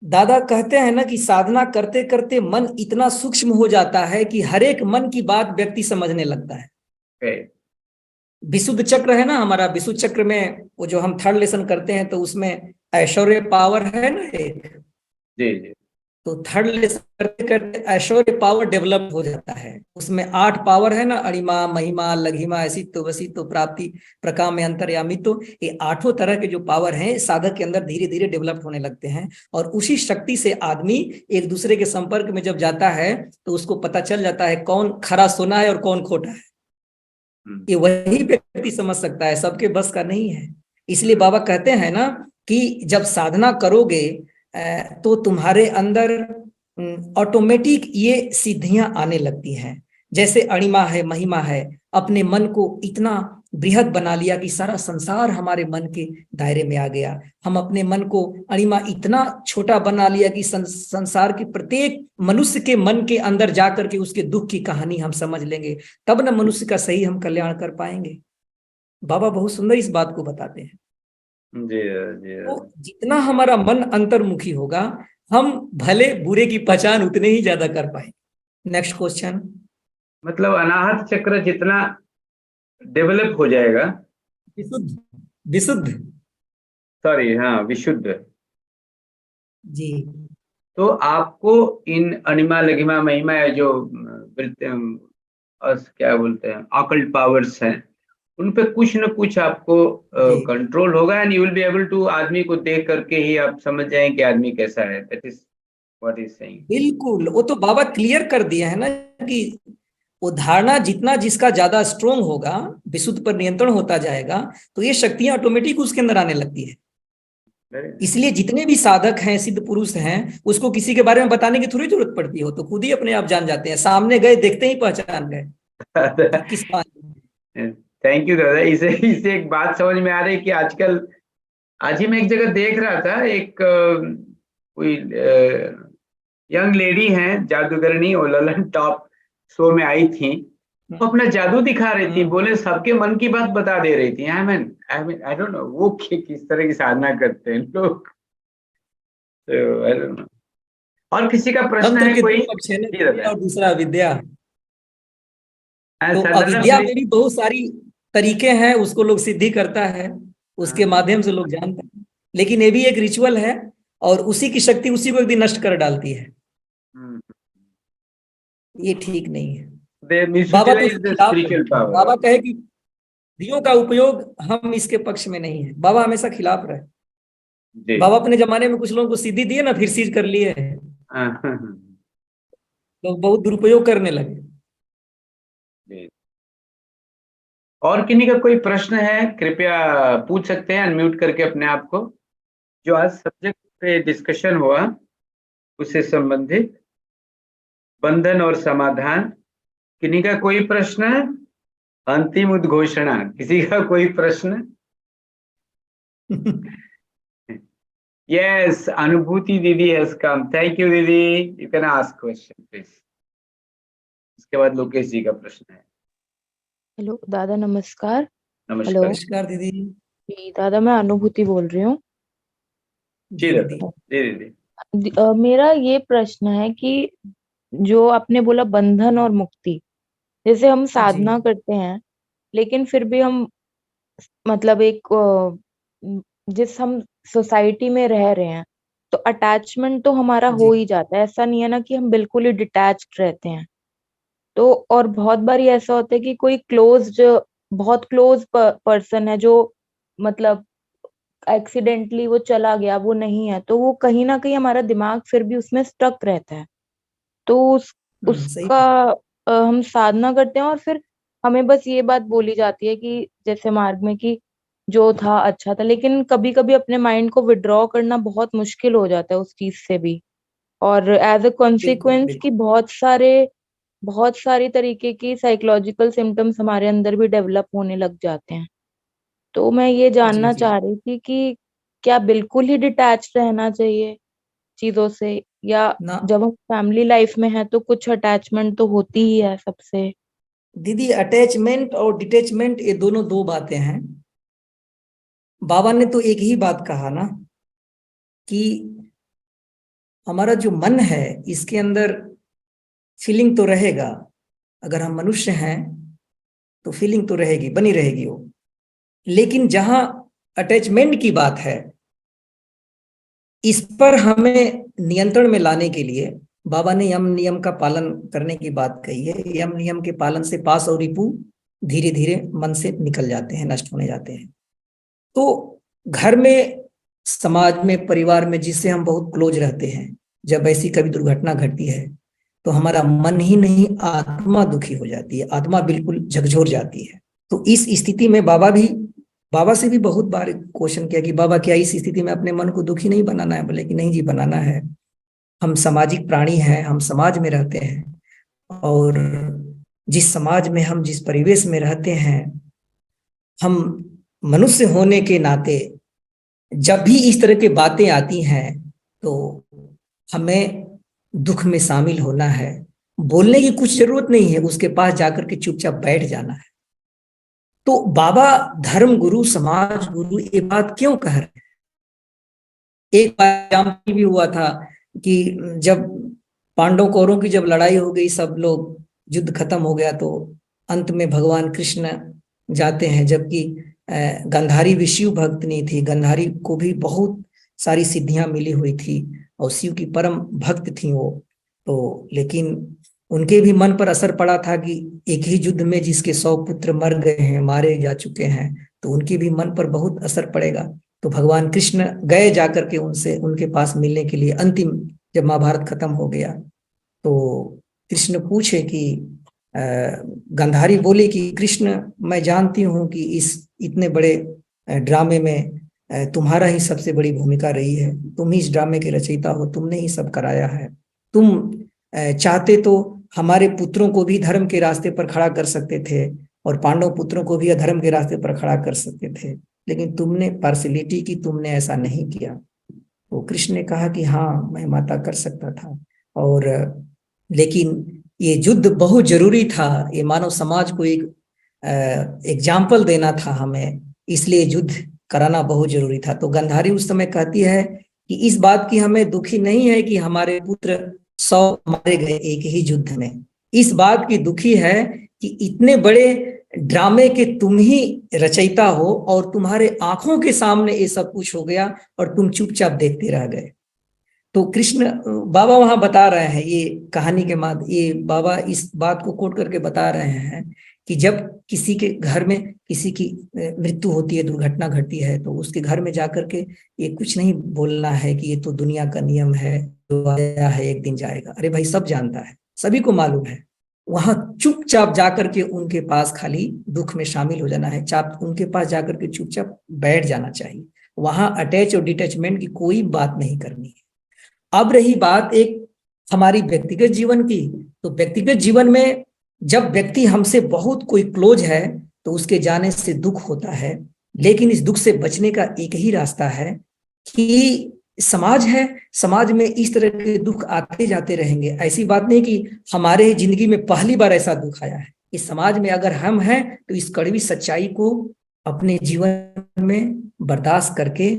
दादा कहते हैं ना कि साधना करते करते मन इतना सूक्ष्म हो जाता है कि हर एक मन की बात व्यक्ति समझने लगता है। विशुद्ध चक्र है ना हमारा, विशुद्ध चक्र में वो जो हम थर्ड लेसन करते हैं तो उसमें ऐश्वर्य पावर है ना एक, जी जी तो थर्ड लेसन करते करते ऐश्वर्य पावर डेवलप हो जाता है। उसमें 8 पावर है ना, अणिमा महिमा लघिमा ऐसी तो वसी तो प्राप्ति प्रकाम में अंतर्यामी, तो ये 8 तरह के जो पावर हैं साधक के अंदर धीरे धीरे डेवलप होने लगते हैं। और उसी शक्ति से आदमी एक दूसरे के संपर्क में जब जाता है तो उसको पता चल जाता है कौन खरा सोना है और कौन खोटा है। ये वही व्यक्ति समझ सकता है, सबके बस का नहीं है। इसलिए बाबा कहते हैं ना कि जब साधना करोगे तो तुम्हारे अंदर ऑटोमेटिक ये सिद्धियां आने लगती हैं। जैसे अणिमा है महिमा है, अपने मन को इतना बृहद बना लिया कि सारा संसार हमारे मन के दायरे में आ गया। हम अपने मन को अणिमा इतना छोटा बना लिया कि संसार के प्रत्येक मनुष्य के मन के अंदर जाकर के उसके दुख की कहानी हम समझ लेंगे, तब न मनुष्य का सही हम कल्याण कर पाएंगे। बाबा बहुत सुंदर इस बात को बताते हैं। जी जी। तो जितना हमारा मन अंतर्मुखी होगा, हम भले बुरे की पहचान उतने ही ज्यादा कर पाएंगे। Next question. मतलब अनाहत चक्र जितना डेवलप हो जाएगा, विशुद्ध विशुद्ध सॉरी हाँ विशुद्ध, जी तो आपको इन अनिमा लघिमा महिमा या जो क्या बोलते हैं ऑकल्ट पावर्स हैं, उन पे कुछ न कुछ आपको जी कंट्रोल होगा, and you will be able to, आदमी को देख करके ही आप समझ जाएं कि आदमी कैसा है। That is what is saying. बिल्कुल, वो तो बाबा क्लियर कर दिया है ना कि वो धारणा जितना जिसका ज्यादा स्ट्रोंग होगा, विशुद्ध पर नियंत्रण होता जाएगा, तो ये शक्तियां ऑटोमेटिक उसके अंदर आने लगती है। इसलिए जितने भी साधक हैं, सिद्ध पुरुष हैं, उसको किसी के बारे में बताने की थोड़ी जरूरत पड़ती हो, तो खुद ही अपने आप जान जाते हैं, सामने गए देखते ही पहचान गए कि किस बात। थैंक यू दादा। इसे इसे एक बात समझ में आ रही है कि आजकल, आज ही मैं एक जगह देख रहा था, एक कोई यंग लेडी हैं जादूगरनी, वो ललन टॉप शो में आई थी, वो अपना जादू दिखा रही थी, बोले सबके मन की बात बता दे रही थी। आई डोंट नो वो किस तरह की साधना करते हैं लोग, तो आई डोंट नो। और किसी का प्रश्न तंत्र है के कोई? 2 पक्ष है ना, जी दादा। और दूसरा अविद्या। तो सर दादा अविद्या प्लीज। में भी बहुत सारी तरीके हैं, उसको लोग सिद्धि करता है, उसके हाँ, माध्यम से लोग जानते हैं, लेकिन ये भी एक रिचुअल है और उसी की शक्ति उसी को एक दिन नष्ट कर डालती है। हम्म। ये ठीक नहीं है। They बाबा तो misutilize उसके the खिलाफ है। spiritual power. बाबा कहे कि दियों का उपयोग हम इसके पक्ष में नहीं है, बाबा हमेशा खिलाफ रहे। जी। बाबा अपने जमाने में कुछ लोगों को सिद्धि दिए ना, फिर सीज कर लिए हैं, हाँ, लोग बहुत दुरुपयोग करने लगे। जी। और किन्हीं का कोई प्रश्न है कृपया पूछ सकते हैं, अनम्यूट करके अपने आप को। जो आज सब्जेक्ट पे डिस्कशन हुआ उससे संबंधित बंधन और समाधान, किन्हीं का कोई प्रश्न है? अंतिम उद्घोषणा, किसी का कोई प्रश्न? यस, अनुभूति दीदी हैज कम। थैंक यू दीदी, you can ask question please. इसके बाद लोकेश जी का प्रश्न है। हेलो दादा, नमस्कार। नमस्कार। हेलो नमस्कार दीदी। जी दादा, मैं अनुभूति बोल रही हूँ। जी जी दादा। दीदी। जी दीदी। मेरा ये प्रश्न है कि जो आपने बोला बंधन और मुक्ति, जैसे हम जी साधना करते हैं लेकिन फिर भी हम मतलब एक जिस हम सोसाइटी में रह रहे हैं तो अटैचमेंट तो हमारा जी हो ही जाता है। ऐसा नहीं है ना कि हम बिल्कुल ही डिटैच्ड रहते हैं। तो और बहुत बार ऐसा होता है कि कोई बहुत क्लोज पर्सन है जो मतलब एक्सीडेंटली वो चला गया, वो नहीं है, तो वो कहीं ना कहीं हमारा दिमाग फिर भी उसमें स्टक रहता है। तो सही उसका हम साधना करते हैं और फिर हमें बस ये बात बोली जाती है कि जैसे मार्ग में कि जो था अच्छा था, लेकिन कभी कभी अपने माइंड को विड्रॉ करना बहुत मुश्किल हो जाता है उस चीज से भी। और एज अ बिल्कुल कॉन्सिक्वेंस कि बिल्कुल। बहुत सारे बहुत सारी तरीके की साइकोलॉजिकल सिम्टम्स हमारे अंदर भी डेवलप होने लग जाते हैं। तो मैं ये जी जानना जी। चाह रही थी कि क्या बिल्कुल ही डिटैच रहना चाहिए चीज़ों से, या ना जब हम फैमिली लाइफ में हैं तो कुछ अटैचमेंट तो होती ही है सबसे? दीदी, अटैचमेंट और डिटैचमेंट ये दोनों दो बातें हैं। बाबा ने तो एक ही बात कहा ना कि हमारा जो मन है इसके अंदर फीलिंग तो रहेगा। अगर हम मनुष्य हैं तो फीलिंग तो रहेगी, बनी रहेगी वो। लेकिन जहां अटैचमेंट की बात है, इस पर हमें नियंत्रण में लाने के लिए बाबा ने यम नियम का पालन करने की बात कही है। यम नियम के पालन से पास और रिपू धीरे धीरे मन से निकल जाते हैं, नष्ट होने जाते हैं। तो घर में, समाज में, परिवार में जिससे हम बहुत क्लोज रहते हैं, जब ऐसी कभी दुर्घटना घटती है तो हमारा मन ही नहीं, आत्मा दुखी हो जाती है, आत्मा बिल्कुल झकझोर जाती है। तो इस स्थिति में बाबा से भी बहुत बार क्वेश्चन किया कि बाबा क्या इस स्थिति में अपने मन को दुखी नहीं बनाना है? बोले कि नहीं जी, बनाना है। हम सामाजिक प्राणी हैं, हम समाज में रहते हैं, और जिस समाज में हम, जिस परिवेश में रहते हैं, हम मनुष्य होने के नाते जब भी इस तरह की बातें आती हैं तो हमें दुख में शामिल होना है। बोलने की कुछ जरूरत नहीं है, उसके पास जाकर के चुपचाप बैठ जाना है। तो बाबा धर्म गुरु, समाज गुरु ये बात क्यों कह रहे हैं? एक बार एग्जाम्पल भी हुआ था कि जब पांडव कौरवों की जब लड़ाई हो गई, सब लोग, युद्ध खत्म हो गया, तो अंत में भगवान कृष्ण जाते हैं, जबकि गांधारी भी शिव भक्त नहीं थी। गांधारी को भी बहुत सारी सिद्धियां मिली हुई थी और शिव की परम भक्त थी वो। तो लेकिन उनके भी मन पर असर पड़ा था कि एक ही युद्ध में जिसके 100 पुत्र मर गए हैं, मारे जा चुके हैं, तो उनके भी मन पर बहुत असर पड़ेगा। तो भगवान कृष्ण गए जाकर के उनसे, उनके पास मिलने के लिए। अंतिम जब महाभारत खत्म हो गया तो कृष्ण पूछे कि गांधारी बोली कि कृष्ण, मैं जानती हूं कि इस इतने बड़े ड्रामे में तुम्हारा ही सबसे बड़ी भूमिका रही है, तुम ही इस ड्रामे के रचयिता हो, तुमने ही सब कराया है। तुम चाहते तो हमारे पुत्रों को भी धर्म के रास्ते पर खड़ा कर सकते थे और पांडव पुत्रों को भी अधर्म के रास्ते पर खड़ा कर सकते थे, लेकिन तुमने पार्शियलिटी की, तुमने ऐसा नहीं किया। तो कृष्ण ने कहा कि हाँ, मैं माता कर सकता था, और लेकिन ये युद्ध बहुत जरूरी था। ये मानव समाज को एक एग्जाम्पल देना था हमें, इसलिए युद्ध कराना बहुत जरूरी था। तो गंधारी उस समय कहती है कि इस बात की हमें दुखी नहीं है कि हमारे पुत्र 100 मारे गए एक ही युद्ध में। इस बात की दुखी है कि इतने बड़े ड्रामे के तुम ही रचयिता हो और तुम्हारे आंखों के सामने ये सब कुछ हो गया और तुम चुपचाप देखते रह गए। तो कृष्ण, बाबा वहां बता रहे हैं, ये कहानी के माध्यम, ये बाबा इस बात को कोट करके बता रहे हैं कि जब किसी के घर में किसी की मृत्यु होती है, दुर्घटना घटती है, तो उसके घर में जाकर के ये कुछ नहीं बोलना है कि ये तो दुनिया का नियम है, जो आया है एक दिन जाएगा। अरे भाई, सब जानता है, सभी को मालूम है। वहां चुपचाप जाकर के उनके पास खाली दुख में शामिल हो जाना है, चाप उनके पास जाकर के चुपचाप बैठ जाना चाहिए। वहां अटैच और डिटैचमेंट की कोई बात नहीं करनी है। अब रही बात एक हमारी व्यक्तिगत जीवन की, तो व्यक्तिगत जीवन में जब व्यक्ति हमसे बहुत कोई क्लोज है तो उसके जाने से दुख होता है, लेकिन इस दुख से बचने का एक ही रास्ता है कि समाज है, समाज में इस तरह के दुख आते जाते रहेंगे। ऐसी बात नहीं कि हमारे जिंदगी में पहली बार ऐसा दुख आया है। इस समाज में अगर हम हैं तो इस कड़वी सच्चाई को अपने जीवन में बर्दाश्त करके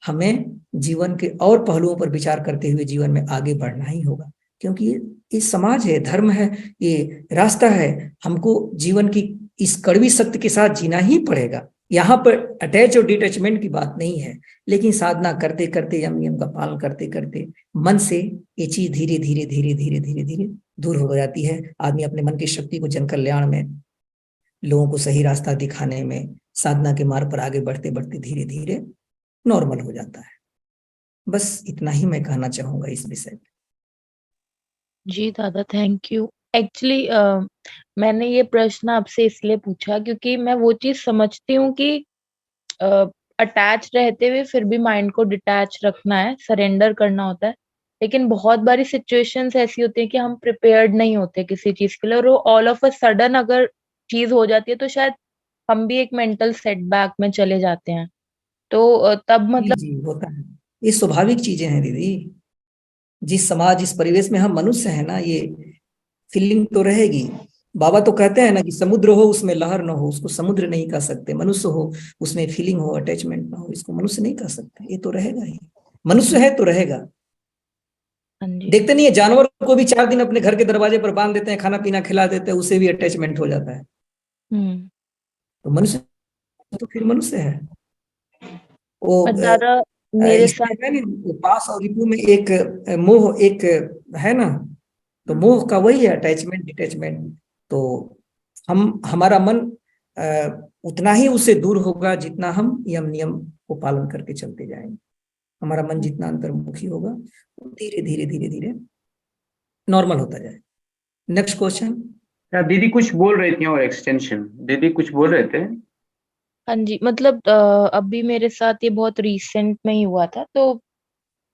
हमें जीवन के और पहलुओं पर विचार करते हुए जीवन में आगे बढ़ना ही होगा, क्योंकि ये समाज है, धर्म है, ये रास्ता है। हमको जीवन की इस कड़वी सत्य के साथ जीना ही पड़ेगा। यहाँ पर अटैच और डिटैचमेंट की बात नहीं है, लेकिन साधना करते करते, यम नियम का पालन करते करते मन से ये चीज धीरे धीरे धीरे धीरे धीरे धीरे दूर हो जाती है। आदमी अपने मन की शक्ति को जन कल्याण में, लोगों को सही रास्ता दिखाने में, साधना के मार्ग पर आगे बढ़ते बढ़ते धीरे धीरे नॉर्मल हो जाता है। बस इतना ही मैं कहना चाहूंगा इस विषय में। जी दादा, थैंक यू। एक्चुअली मैंने ये प्रश्न आपसे इसलिए पूछा क्योंकि मैं वो चीज समझती हूँ कि अटैच रहते हुए फिर भी माइंड को डिटैच रखना है, सरेंडर करना होता है। लेकिन बहुत बारी सिचुएशंस ऐसी होती है कि हम प्रिपेयर्ड नहीं होते किसी चीज के लिए, और वो ऑल ऑफ अ सडन अगर चीज हो जाती है तो शायद हम भी एक मेंटल सेटबैक में चले जाते हैं। तो तब जी मतलब जी होता है। ये स्वाभाविक चीजें हैं दीदी। जिस समाज, इस परिवेश में हम मनुष्य हैं ना, ये फीलिंग तो रहेगी। बाबा तो कहते हैं ना कि समुद्र हो उसमें लहर ना हो, उसको समुद्र नहीं कह सकते। मनुष्य हो उसमें फीलिंग हो, अटैचमेंट ना हो, इसको मनुष्य नहीं कह सकते। ये तो रहेगा ही, मनुष्य है तो रहेगा। हाँ जी। देखते नहीं है, जानवर को भी 4 दिन अपने घर के दरवाजे पर बांध देते हैं, खाना पीना खिला देते हैं, उसे भी अटैचमेंट हो जाता है। हम्म। तो मनुष्य तो फिर मनुष्य है वो। और ज्यादा मेरे इसमें साथ। है ना, पास और रिपू में एक मोह एक है ना। तो मोह का वही है, अटैचमेंट डिटैचमेंट। तो हमारा मन उतना ही उससे दूर होगा जितना हम यम नियम को पालन करके चलते जाएंगे। हमारा मन जितना अंतर्मुखी होगा, वो धीरे धीरे धीरे धीरे नॉर्मल होता जाए। Next question. दीदी कुछ बोल रही थी, और एक्सटेंशन दीदी कुछ बोल रहे थे। हाँ जी, मतलब अभी मेरे साथ ये बहुत रिसेंट में ही हुआ था। तो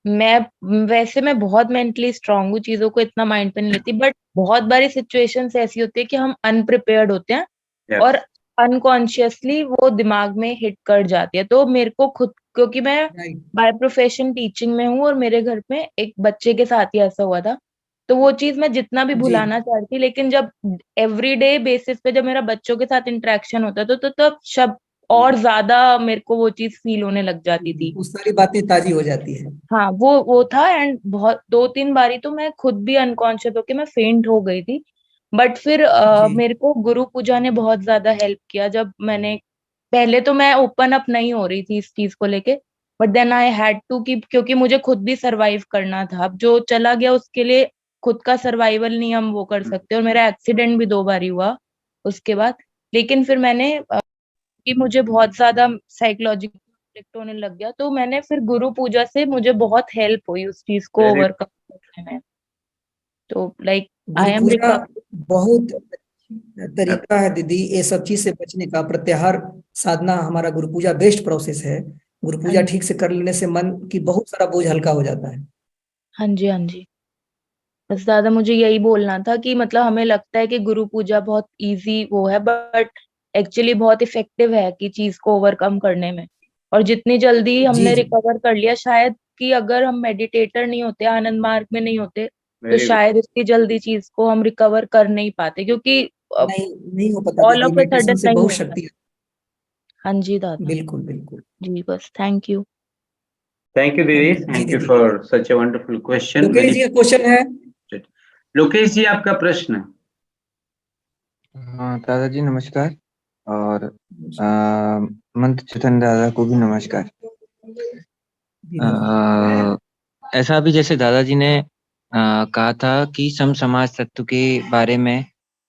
मैं बहुत मेंटली स्ट्रांग हूँ, चीजों को इतना माइंड पे नहीं लेती, बट बहुत बारी सिचुएशंस ऐसी होती है कि हम अनप्रिपेयर्ड होते हैं यस। और अनकॉन्शियसली वो दिमाग में हिट कर जाती है। तो मेरे को खुद, क्योंकि मैं राइट। बाय प्रोफेशन टीचिंग में हूँ और मेरे घर में एक बच्चे के साथ ही ऐसा हुआ था, तो वो चीज मैं जितना भी जी भुलाना चाहती, लेकिन जब एवरीडे बेसिस पे जब मेरा बच्चों के साथ इंटरेक्शन होता था तो तब शब और ज्यादा मेरे को वो चीज फील होने लग जाती थी। वो सारी बातें ताजी हो जाती है। हाँ, वो था। एंड बहुत 2-3 बारी तो मैं खुद भी अनकॉन्शियस होके मैं फेंट हो गई थी। बट फिर जी मेरे को गुरु पूजा ने बहुत ज्यादा हेल्प किया। जब मैंने, पहले तो मैं ओपन अप नहीं हो रही थी इस चीज को लेके, but then I had to, कि क्योंकि मुझे खुद भी सरवाइव करना था। अब जो चला गया उसके लिए खुद का सर्वाइवल नहीं हम वो कर सकते, और मेरा एक्सीडेंट भी 2 बारी हुआ उसके बाद। लेकिन फिर मैंने कि मुझे बहुत ज्यादा साइकोलॉजिकल अफेक्ट होने लग गया, तो मैंने फिर गुरु पूजा से मुझे बहुत हेल्प हुई उस चीज को वेरी। ओवरकम करने में। तो like I Guru M Puja recover. बहुत तरीका है दीदी ये सब चीज से बचने का। प्रत्याहार साधना हमारा गुरु पूजा बेस्ट प्रोसेस है। गुरु हाँ पूजा जी, ठीक से कर लेने से मन की बहुत सारा बोझ हल्का हो जाता है। हाँ जी, हाँ जी। बस ज्यादा मुझे यही बोलना था कि मतलब हमें लगता है कि गुरु पूजा बहुत इजी वो है, बट एक्चुअली बहुत इफेक्टिव है कि चीज को ओवरकम करने में। और जितनी जल्दी जी हमने जी। रिकवर कर लिया, शायद कि अगर हम मेडिटेटर नहीं होते, आनंद मार्ग में नहीं होते, तो वेरी गुड। शायद इतनी जल्दी चीज को हम रिकवर कर नहीं पाते, क्योंकि नहीं नहीं हो पता ऑल दीदी, ऑफ अ मेडिटेशन सडन से नहीं बहुत होता। शक्ति है। हाँ जी दादा। बिल्कुल बिल्कुल। जी, बस थैंक यू। थैंक यू हाँ दीदी, जी जी थैंक यू दीदी। For such a wonderful question, Lokesh वेरी। जी का क्वेश्चन है। लोकेश जी आपका प्रश्न। हाँ दादाजी नमस्कार। और मंत्र चेतन दादा को भी नमस्कार। जी नमस्कार। अ, ऐसा भी जैसे दादाजी ने कहा था कि सम समाज तत्व के बारे में,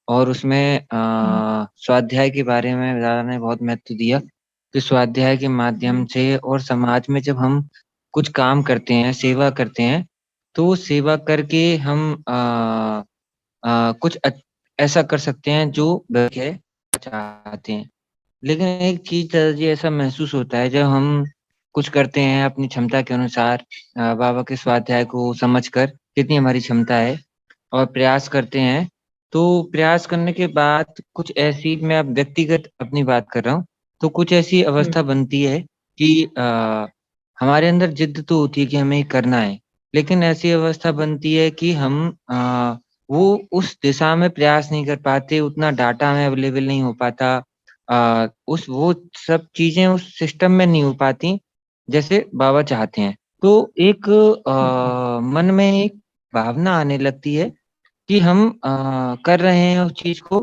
और उसमें स्वाध्याय के बारे में दादा ने बहुत महत्व दिया कि स्वाध्याय के माध्यम से और समाज में जब हम कुछ काम करते हैं, सेवा करते हैं, तो सेवा करके हम कुछ ऐसा कर सकते हैं जो है चाहते हैं। लेकिन एक चीज दादाजी ऐसा महसूस होता है जब हम कुछ करते हैं अपनी क्षमता के अनुसार, बाबा के स्वाध्याय को समझकर कितनी हमारी क्षमता है, और प्रयास करते हैं, तो प्रयास करने के बाद कुछ ऐसी, मैं अब व्यक्तिगत अपनी बात कर रहा हूँ, तो कुछ ऐसी अवस्था बनती है कि हमारे अंदर जिद तो होती है कि हमें ये करना है, लेकिन ऐसी अवस्था बनती है कि हम वो उस दिशा में प्रयास नहीं कर पाते, उतना डाटा हमें अवेलेबल नहीं हो पाता, उस वो सब चीजें उस सिस्टम में नहीं हो पाती जैसे बाबा चाहते हैं। तो एक मन में एक भावना आने लगती है कि हम कर रहे हैं उस चीज को,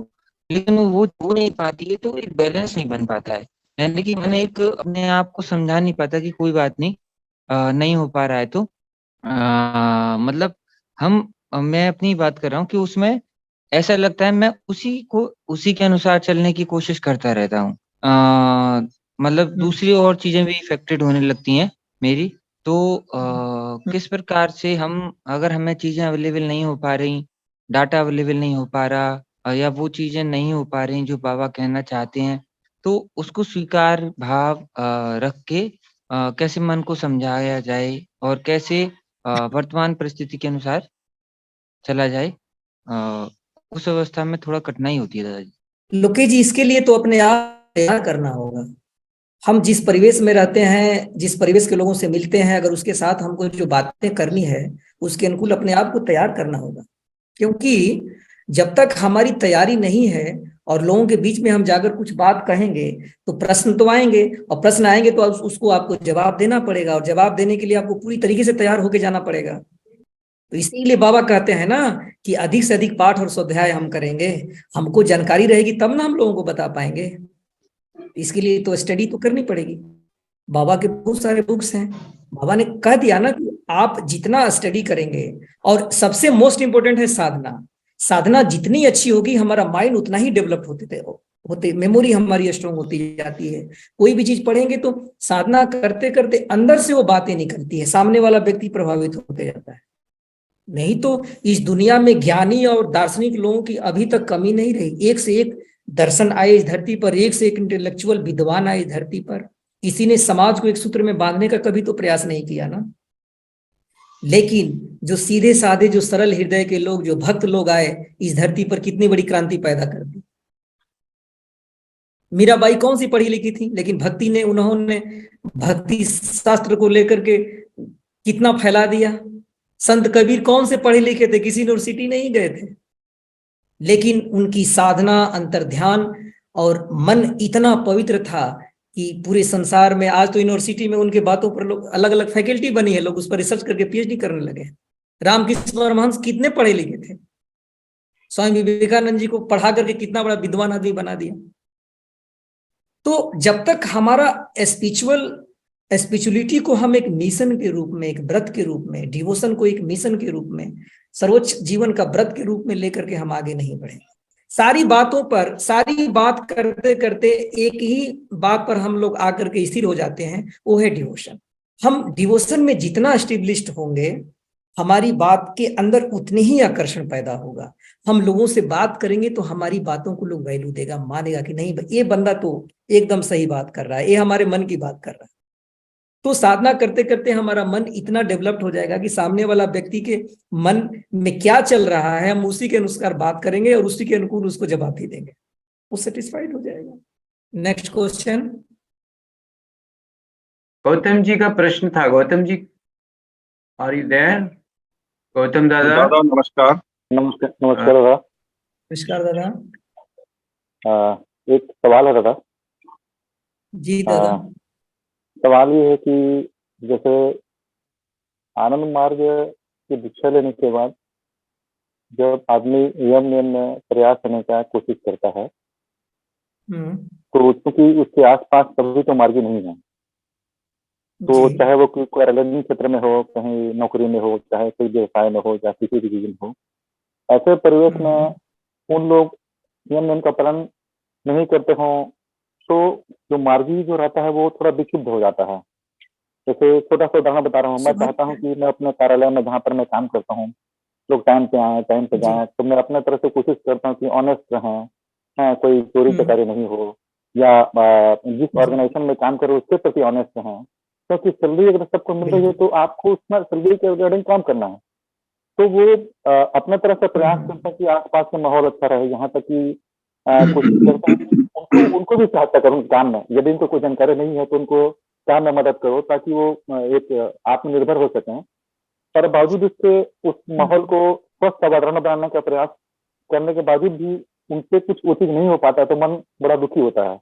लेकिन वो हो नहीं पाती है, तो एक बैलेंस नहीं बन पाता है। यानी कि मैंने एक अपने आप को समझा नहीं पाता कि कोई बात नहीं, नहीं हो पा रहा है तो मतलब हम मैं अपनी बात कर रहा हूँ कि उसमें ऐसा लगता है मैं उसी के अनुसार चलने की कोशिश करता रहता हूँ। मतलब दूसरी और चीजें भी इफेक्टेड होने लगती हैं मेरी। तो किस प्रकार से हम, अगर हमें चीजें अवेलेबल नहीं हो पा रही, डाटा अवेलेबल नहीं हो पा रहा, या वो चीजें नहीं हो पा रही जो बाबा कहना चाहते हैं, तो उसको स्वीकार भाव रख के कैसे मन को समझाया जाए, और कैसे वर्तमान परिस्थिति के अनुसार चला जाए, उस अवस्था में थोड़ा कठिनाई होती है दादाजी। लोकेश जी, इसके लिए तो अपने आप तैयार करना होगा। हम जिस परिवेश में रहते हैं, जिस परिवेश के लोगों से मिलते हैं, अगर उसके साथ हमको जो बातें करनी है उसके अनुकूल अपने आप को तैयार करना होगा। क्योंकि जब तक हमारी तैयारी नहीं है और लोगों के बीच में हम जाकर कुछ बात कहेंगे तो प्रश्न तो आएंगे, और प्रश्न आएंगे तो उसको आपको जवाब देना पड़ेगा, और जवाब देने के लिए आपको पूरी तरीके से तैयार होकर जाना पड़ेगा। तो इसीलिए बाबा कहते हैं ना कि अधिक से अधिक पाठ और स्वाध्याय हम करेंगे, हमको जानकारी रहेगी तब ना हम लोगों को बता पाएंगे। इसके लिए तो स्टडी तो करनी पड़ेगी। बाबा के बहुत सारे बुक्स हैं। बाबा ने कह दिया ना कि आप जितना स्टडी करेंगे, और सबसे मोस्ट इंपोर्टेंट है साधना। साधना जितनी अच्छी होगी हमारा माइंड उतना ही डेवलप होते मेमोरी हमारी स्ट्रांग होती जाती है। कोई भी चीज पढ़ेंगे तो साधना करते करते अंदर से वो बातें निकलती है, सामने वाला व्यक्ति प्रभावित होते जाता है। नहीं तो इस दुनिया में ज्ञानी और दार्शनिक लोगों की अभी तक कमी नहीं रही। एक से एक दर्शन आए इस धरती पर, एक से एक इंटेलेक्चुअल विद्वान आए इस धरती पर। किसी ने समाज को एक सूत्र में बांधने का कभी तो प्रयास नहीं किया ना। लेकिन जो सीधे साधे, जो सरल हृदय के लोग, जो भक्त लोग आए इस धरती पर, कितनी बड़ी क्रांति पैदा कर दी। मीराबाई कौन सी पढ़ी लिखी थी, लेकिन भक्ति ने, उन्होंने भक्ति शास्त्र को लेकर के कितना फैला दिया। संत कबीर कौन से पढ़े लिखे थे, किसी यूनिवर्सिटी नहीं गए थे, लेकिन उनकी साधना, अंतर्ध्यान और मन इतना पवित्र था कि पूरे संसार में आज तो यूनिवर्सिटी में उनके बातों पर लोग, अलग अलग फैकल्टी बनी है, लोग उस पर रिसर्च करके पीएचडी करने लगे। रामकृष्ण परमहंस कितने पढ़े लिखे थे, स्वामी विवेकानंद जी को पढ़ा करके कितना बड़ा विद्वान आदमी बना दिया। तो जब तक हमारा स्पिरिचुअलिटी को हम एक मिशन के रूप में, एक व्रत के रूप में, डिवोशन को एक मिशन के रूप में, सर्वोच्च जीवन का व्रत के रूप में लेकर के हम आगे नहीं बढ़े, सारी बातों पर, सारी बात करते करते एक ही बात पर हम लोग आकर के स्थिर हो जाते हैं, वो है डिवोशन। हम डिवोशन में जितना एस्टेब्लिश्ड होंगे, हमारी बात के अंदर उतने ही आकर्षण पैदा होगा। हम लोगों से बात करेंगे तो हमारी बातों को लोग वैल्यू देगा, मानेगा कि नहीं ये बंदा तो एकदम सही बात कर रहा है, ये हमारे मन की बात कर रहा है। तो साधना करते करते हमारा मन इतना डेवलप्ड हो जाएगा कि सामने वाला व्यक्ति के मन में क्या चल रहा है, हम उसी के अनुसार बात करेंगे और उसी के अनुकूल उसको जवाब भी देंगे, वो सेटिस्फाइड हो जाएगा। Next question. गौतम जी का प्रश्न था। Gautam ji, are you there? Gautam दादा। दादा नमस्कार। नमस्कार दादा। नमस्कार दादा। एक सवाल है दादा। जी दादा। सवाल ये है कि जैसे आनंद मार्ग की दीक्षा लेने के बाद जब आदमी यम नियम में प्रयास करने का कोशिश करता है तो क्योंकि उसके आसपास कभी तो मार्गी नहीं है, तो चाहे वो कोई रंगीन क्षेत्र में हो, कहीं नौकरी में हो, चाहे कोई व्यवसाय में हो, या किसी भी चीज में हो, ऐसे परिवेश में उन लोग यम नियम का पालन नहीं करते हों तो जो मार्गी जो रहता है वो थोड़ा विक्षुब्ध हो जाता है। जैसे छोटा सा उदाहरण बता रहा हूँ, मैं चाहता हूँ कि मैं अपने कार्यालय में जहाँ पर मैं काम करता हूँ लोग टाइम पे आए, टाइम पे जाएं, तो मैं अपने तरफ से कोशिश करता हूँ कि ऑनेस्ट रहें, कोई चोरी चकारी नहीं हो, या जिस ऑर्गेनाइजेशन में काम करो उसके प्रति ऑनेस्ट रहें, क्योंकि सैलरी अगर सबको मिल रही है तो आपको उसमें सैलरी के रिगार्डिंग काम करना है। तो वो अपने तरफ से प्रयास करते हैं कि आसपास का माहौल अच्छा रहे, यहाँ तक कि कोशिश करते हैं उनको भी सहायता करूँ काम में। यदि इनको कोई जानकारी नहीं है तो उनको काम में मदद करो ताकि वो एक आत्मनिर्भर हो सकें। पर बावजूद इसके उस माहौल को स्वस्थ वातावरण बनाने का प्रयास करने के बावजूद भी उनसे कुछ वो चीज नहीं हो पाता तो मन बड़ा दुखी होता है।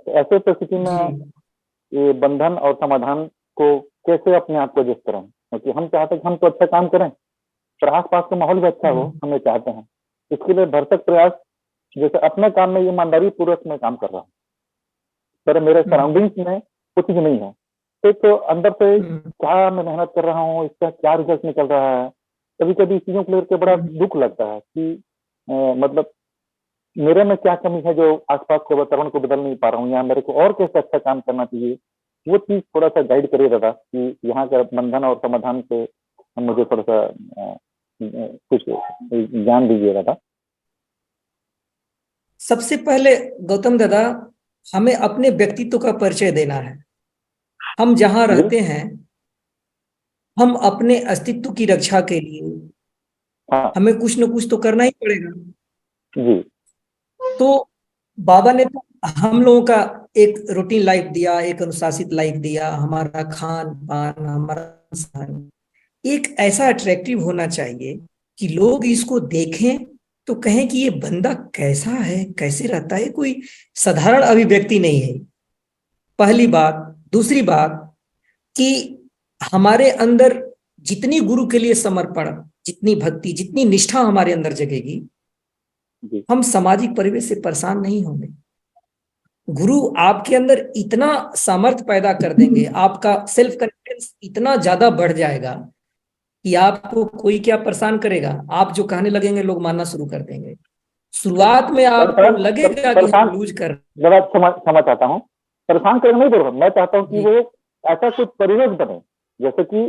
तो ऐसे परिस्थिति में ये बंधन और समाधान को कैसे अपने आप को एडजस्ट करें, क्योंकि हम चाहते हैं कि हम तो अच्छा काम करें पर आसपास का माहौल भी अच्छा हो, हमें चाहते हैं। इसके लिए भरसक प्रयास, जैसे अपने काम में ईमानदारी पूर्वक मैं काम कर रहा हूँ पर मेरे सराउंडिंग्स में कुछ भी नहीं है, तो अंदर से क्या मैं मेहनत कर रहा हूँ, इसका क्या रिजल्ट निकल रहा है। कभी कभी इस चीजों को लेकर बड़ा दुख लगता है कि मतलब मेरे में क्या कमी है जो आसपास के वातावरण को बदल नहीं पा रहा हूँ, या मेरे को और कैसे अच्छा काम करना चाहिए। वो चीज थोड़ा सा गाइड करिए दादा कि यहाँ का बंधन और समाधान से मुझे थोड़ा सा कुछ ज्ञान दीजिए दादा। सबसे पहले गौतम दादा, हमें अपने व्यक्तित्व का परिचय देना है। हम जहां रहते हैं हम अपने अस्तित्व की रक्षा के लिए हाँ हमें कुछ न कुछ तो करना ही पड़ेगा। जी तो बाबा ने तो हम लोगों का एक रूटीन लाइफ दिया, एक अनुशासित लाइफ दिया। हमारा खान पान, हमारा संस्कार एक ऐसा अट्रैक्टिव होना चाहिए कि लोग इसको देखें तो कहें कि ये बंदा कैसा है, कैसे रहता है, कोई साधारण अभिव्यक्ति नहीं है। पहली बात। दूसरी बात कि हमारे अंदर जितनी गुरु के लिए समर्पण, जितनी भक्ति, जितनी निष्ठा हमारे अंदर जगेगी, जी हम सामाजिक परिवेश से परेशान नहीं होंगे। गुरु आपके अंदर इतना सामर्थ्य पैदा कर देंगे, आपका सेल्फ कॉन्फिडेंस इतना ज्यादा बढ़ जाएगा कि आपको कोई क्या परेशान करेगा। आप जो कहने लगेंगे लोग मानना शुरू कर देंगे। शुरुआत में आपको परेशान लगेगा कि परेशान हम लूज कर। जरा क्षमा चाहता हूँ। परेशान करना नहीं बोल रहा, मैं चाहता हूँ कि जी, वो ऐसा कुछ परिवेश बने, जैसे कि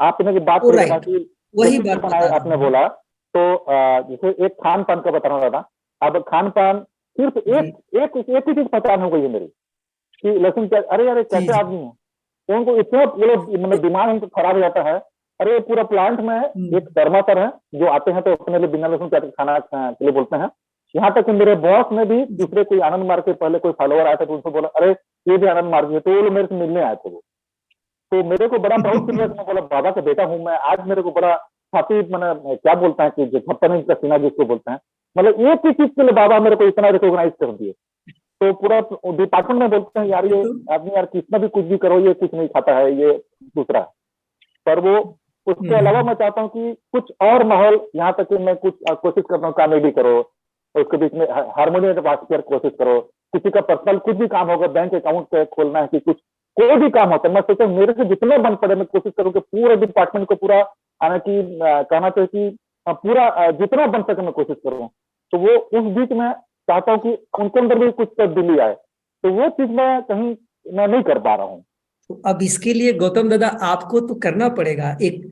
आपने जो बात वो करी ना राइट, कि वही जैसे बात कि बता रहा आपने हूँ। बोला, तो जैसे एक खान पान का बताना था। अब खान पान सिर्फ जी एक ही चीज पहचान हो गई है मेरी कि लहसुन प्याज। अरे यार ये जी कैसे जी। आदमी है, तो उनको इतना मतलब दिमाग उनका खराब हो जाता है। अरे पूरा प्लांट में एक शर्मा सर है जो आते हैं तो अपने लिए बिना लहसुन प्याज के खाना के लिए बोलते हैं। यहाँ तक कि मेरे बॉस ने भी दूसरे कोई आनंद मार्ग के पहले कोई फॉलोअर आया था तो उनको बोला अरे ये भी आनंद मार्ग है, तो वो लोग मेरे से मिलने आए थे। वो तो मेरे को बड़ा प्राउड फील हुआ कि मैं बोला बाबा का बेटा हूँ मैं। आज मेरे को बड़ा काफी मैंने क्या बोलता है कि जो 56 इंच का सीना जिसको बोलते हैं, मतलब एक ही चीज के लिए बाबा मेरे को इतना रिकॉग्नाइज कर दिए। तो पूरा डिपार्टमेंट में बोलते हैं यार ये आदमी यार कितना भी कुछ भी करो ये कुछ नहीं खाता है, ये दूसरा है। पर वो उसके अलावा मैं चाहता हूँ कि कुछ और माहौल, यहाँ तक कि मैं कुछ कोशिश करता हूँ कॉमेडी करो, उसके बीच में हारमोनियम के पास कोशिश करो। किसी का पर्सनल कुछ भी काम होगा, बैंक अकाउंट खोलना है कि कुछ कोई भी काम होता है, मैं सोचता हूँ मेरे से जितने बन पड़े मैं कोशिश करूँ कि पूरे डिपार्टमेंट को पूरा हालांकि कहना चाहिए कि पूरा जितना बन सके मैं कोशिश करूँ। तो वो उस बीच में चाहता हूँ कि उनके अंदर भी कुछ तब्दीली आए, तो वो चीज मैं कहीं मैं नहीं कर पा रहा हूँ। तो अब इसके लिए गौतम दादा आपको तो करना पड़ेगा। एक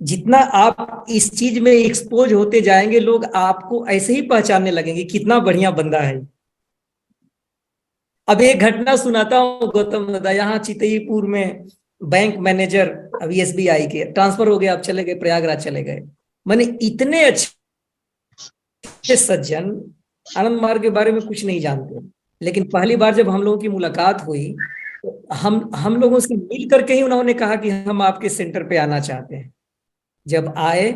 जितना आप इस चीज में एक्सपोज होते जाएंगे, लोग आपको ऐसे ही पहचानने लगेंगे कितना बढ़िया बंदा है। अब एक घटना सुनाता हूँ गौतम दादा। यहाँ चितईपुर में बैंक मैनेजर, अभी एसबीआई के ट्रांसफर हो गया, अब चले गए प्रयागराज चले गए। मैंने इतने अच्छे सज्जन, आनंद मार्ग के बारे में कुछ नहीं जानते, लेकिन पहली बार जब हम लोगों की मुलाकात हुई तो हम लोगों से मिल करके ही उन्होंने कहा कि हम आपके सेंटर पे आना चाहते हैं। जब आए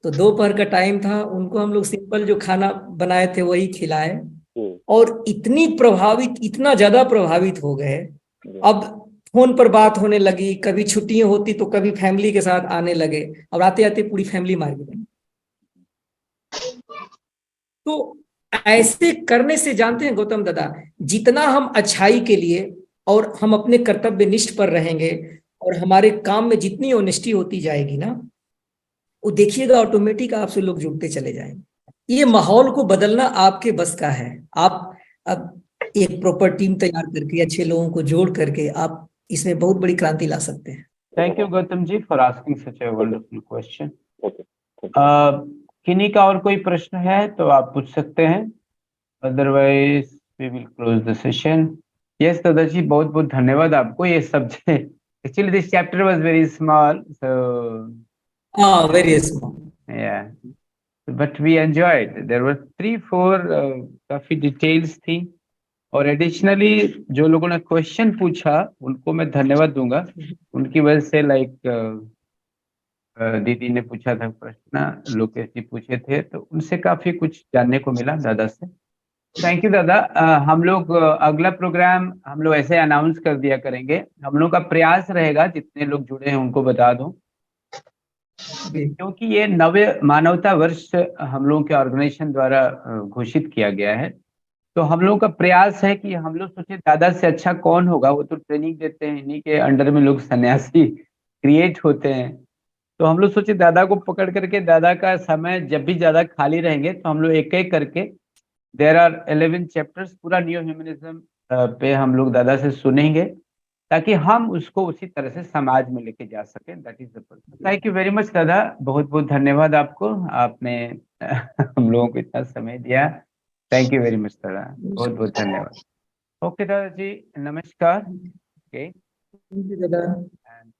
तो दोपहर का टाइम था, उनको हम लोग सिंपल जो खाना बनाए थे वही खिलाए, और इतनी प्रभावित, इतना ज्यादा प्रभावित हो गए। अब फोन पर बात होने लगी, कभी छुट्टियां होती तो कभी फैमिली के साथ आने लगे, और आते आते पूरी फैमिली मार गई। तो ऐसे करने से जानते हैं गौतम दादा, जितना हम अच्छाई के लिए और हम अपने कर्तव्य निष्ठ पर रहेंगे और हमारे काम में जितनी ऑनेस्टी होती जाएगी ना, वो देखिएगा ऑटोमेटिक आपसे लोग जुड़ते चले जाएंगे। ये माहौल को बदलना आपके बस का है। आप अब एक प्रॉपर टीम तैयार करके अच्छे लोगों को जोड़ करके आप इसमें बहुत बड़ी क्रांति ला सकते हैं। Thank you Gautam ji for asking such a wonderful question. Okay किन्हीं का और कोई प्रश्न है तो आप पूछ सकते हैं, otherwise we will close the session. Yes दादा जी, बहुत बहुत धन्यवाद आपको। ये subject actually this chapter was very small, so हाँ, वेरी स्मॉल। या but we enjoyed. There were 3-4 काफी डिटेल्स थी, और एडिशनली जो लोगों ने क्वेश्चन पूछा उनको मैं धन्यवाद दूंगा। उनकी वजह से लाइक दीदी ने पूछा था प्रश्न, लोकेश जी पूछे थे, तो उनसे काफी कुछ जानने को मिला दादा से। थैंक यू दादा। हम लोग अगला प्रोग्राम हम लोग ऐसे अनाउंस कर दिया करेंगे। हम लोग का प्रयास रहेगा जितने लोग जुड़े हैं उनको बता दूं, क्योंकि ये नवे मानवता वर्ष हम लोगों के ऑर्गेनाइजेशन द्वारा घोषित किया गया है। तो हम लोगों का प्रयास है कि हम लोग सोचे दादा से अच्छा कौन होगा, वो तो ट्रेनिंग देते हैं, इन्हीं के अंडर में लोग सन्यासी क्रिएट होते हैं। तो हम लोग सोचे दादा को पकड़ करके, दादा का समय जब भी ज्यादा खाली रहेंगे तो हम लोग एक एक करके, देर आर 11 चैप्टर्स, पूरा न्यू ह्यूमनिज्म पे हम लोग दादा से सुनेंगे, ताकि हम उसको उसी तरह से समाज में लेके जा सकें। That is the purpose. Thank you very much दादा, बहुत बहुत धन्यवाद आपको, आपने हम लोगों को इतना समय दिया। थैंक यू वेरी मच दादा, बहुत बहुत धन्यवाद। ओके दादा जी, नमस्कार। ओके दादा।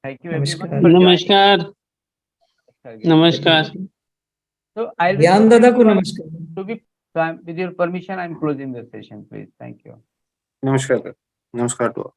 Thank you everyone नमस्कार। for joining. नमस्कार नमस्कार। So I'll be ज्ञान दादा को नमस्कार। to be with your permission, I'm closing the session, please. Thank you. नमस्कार टू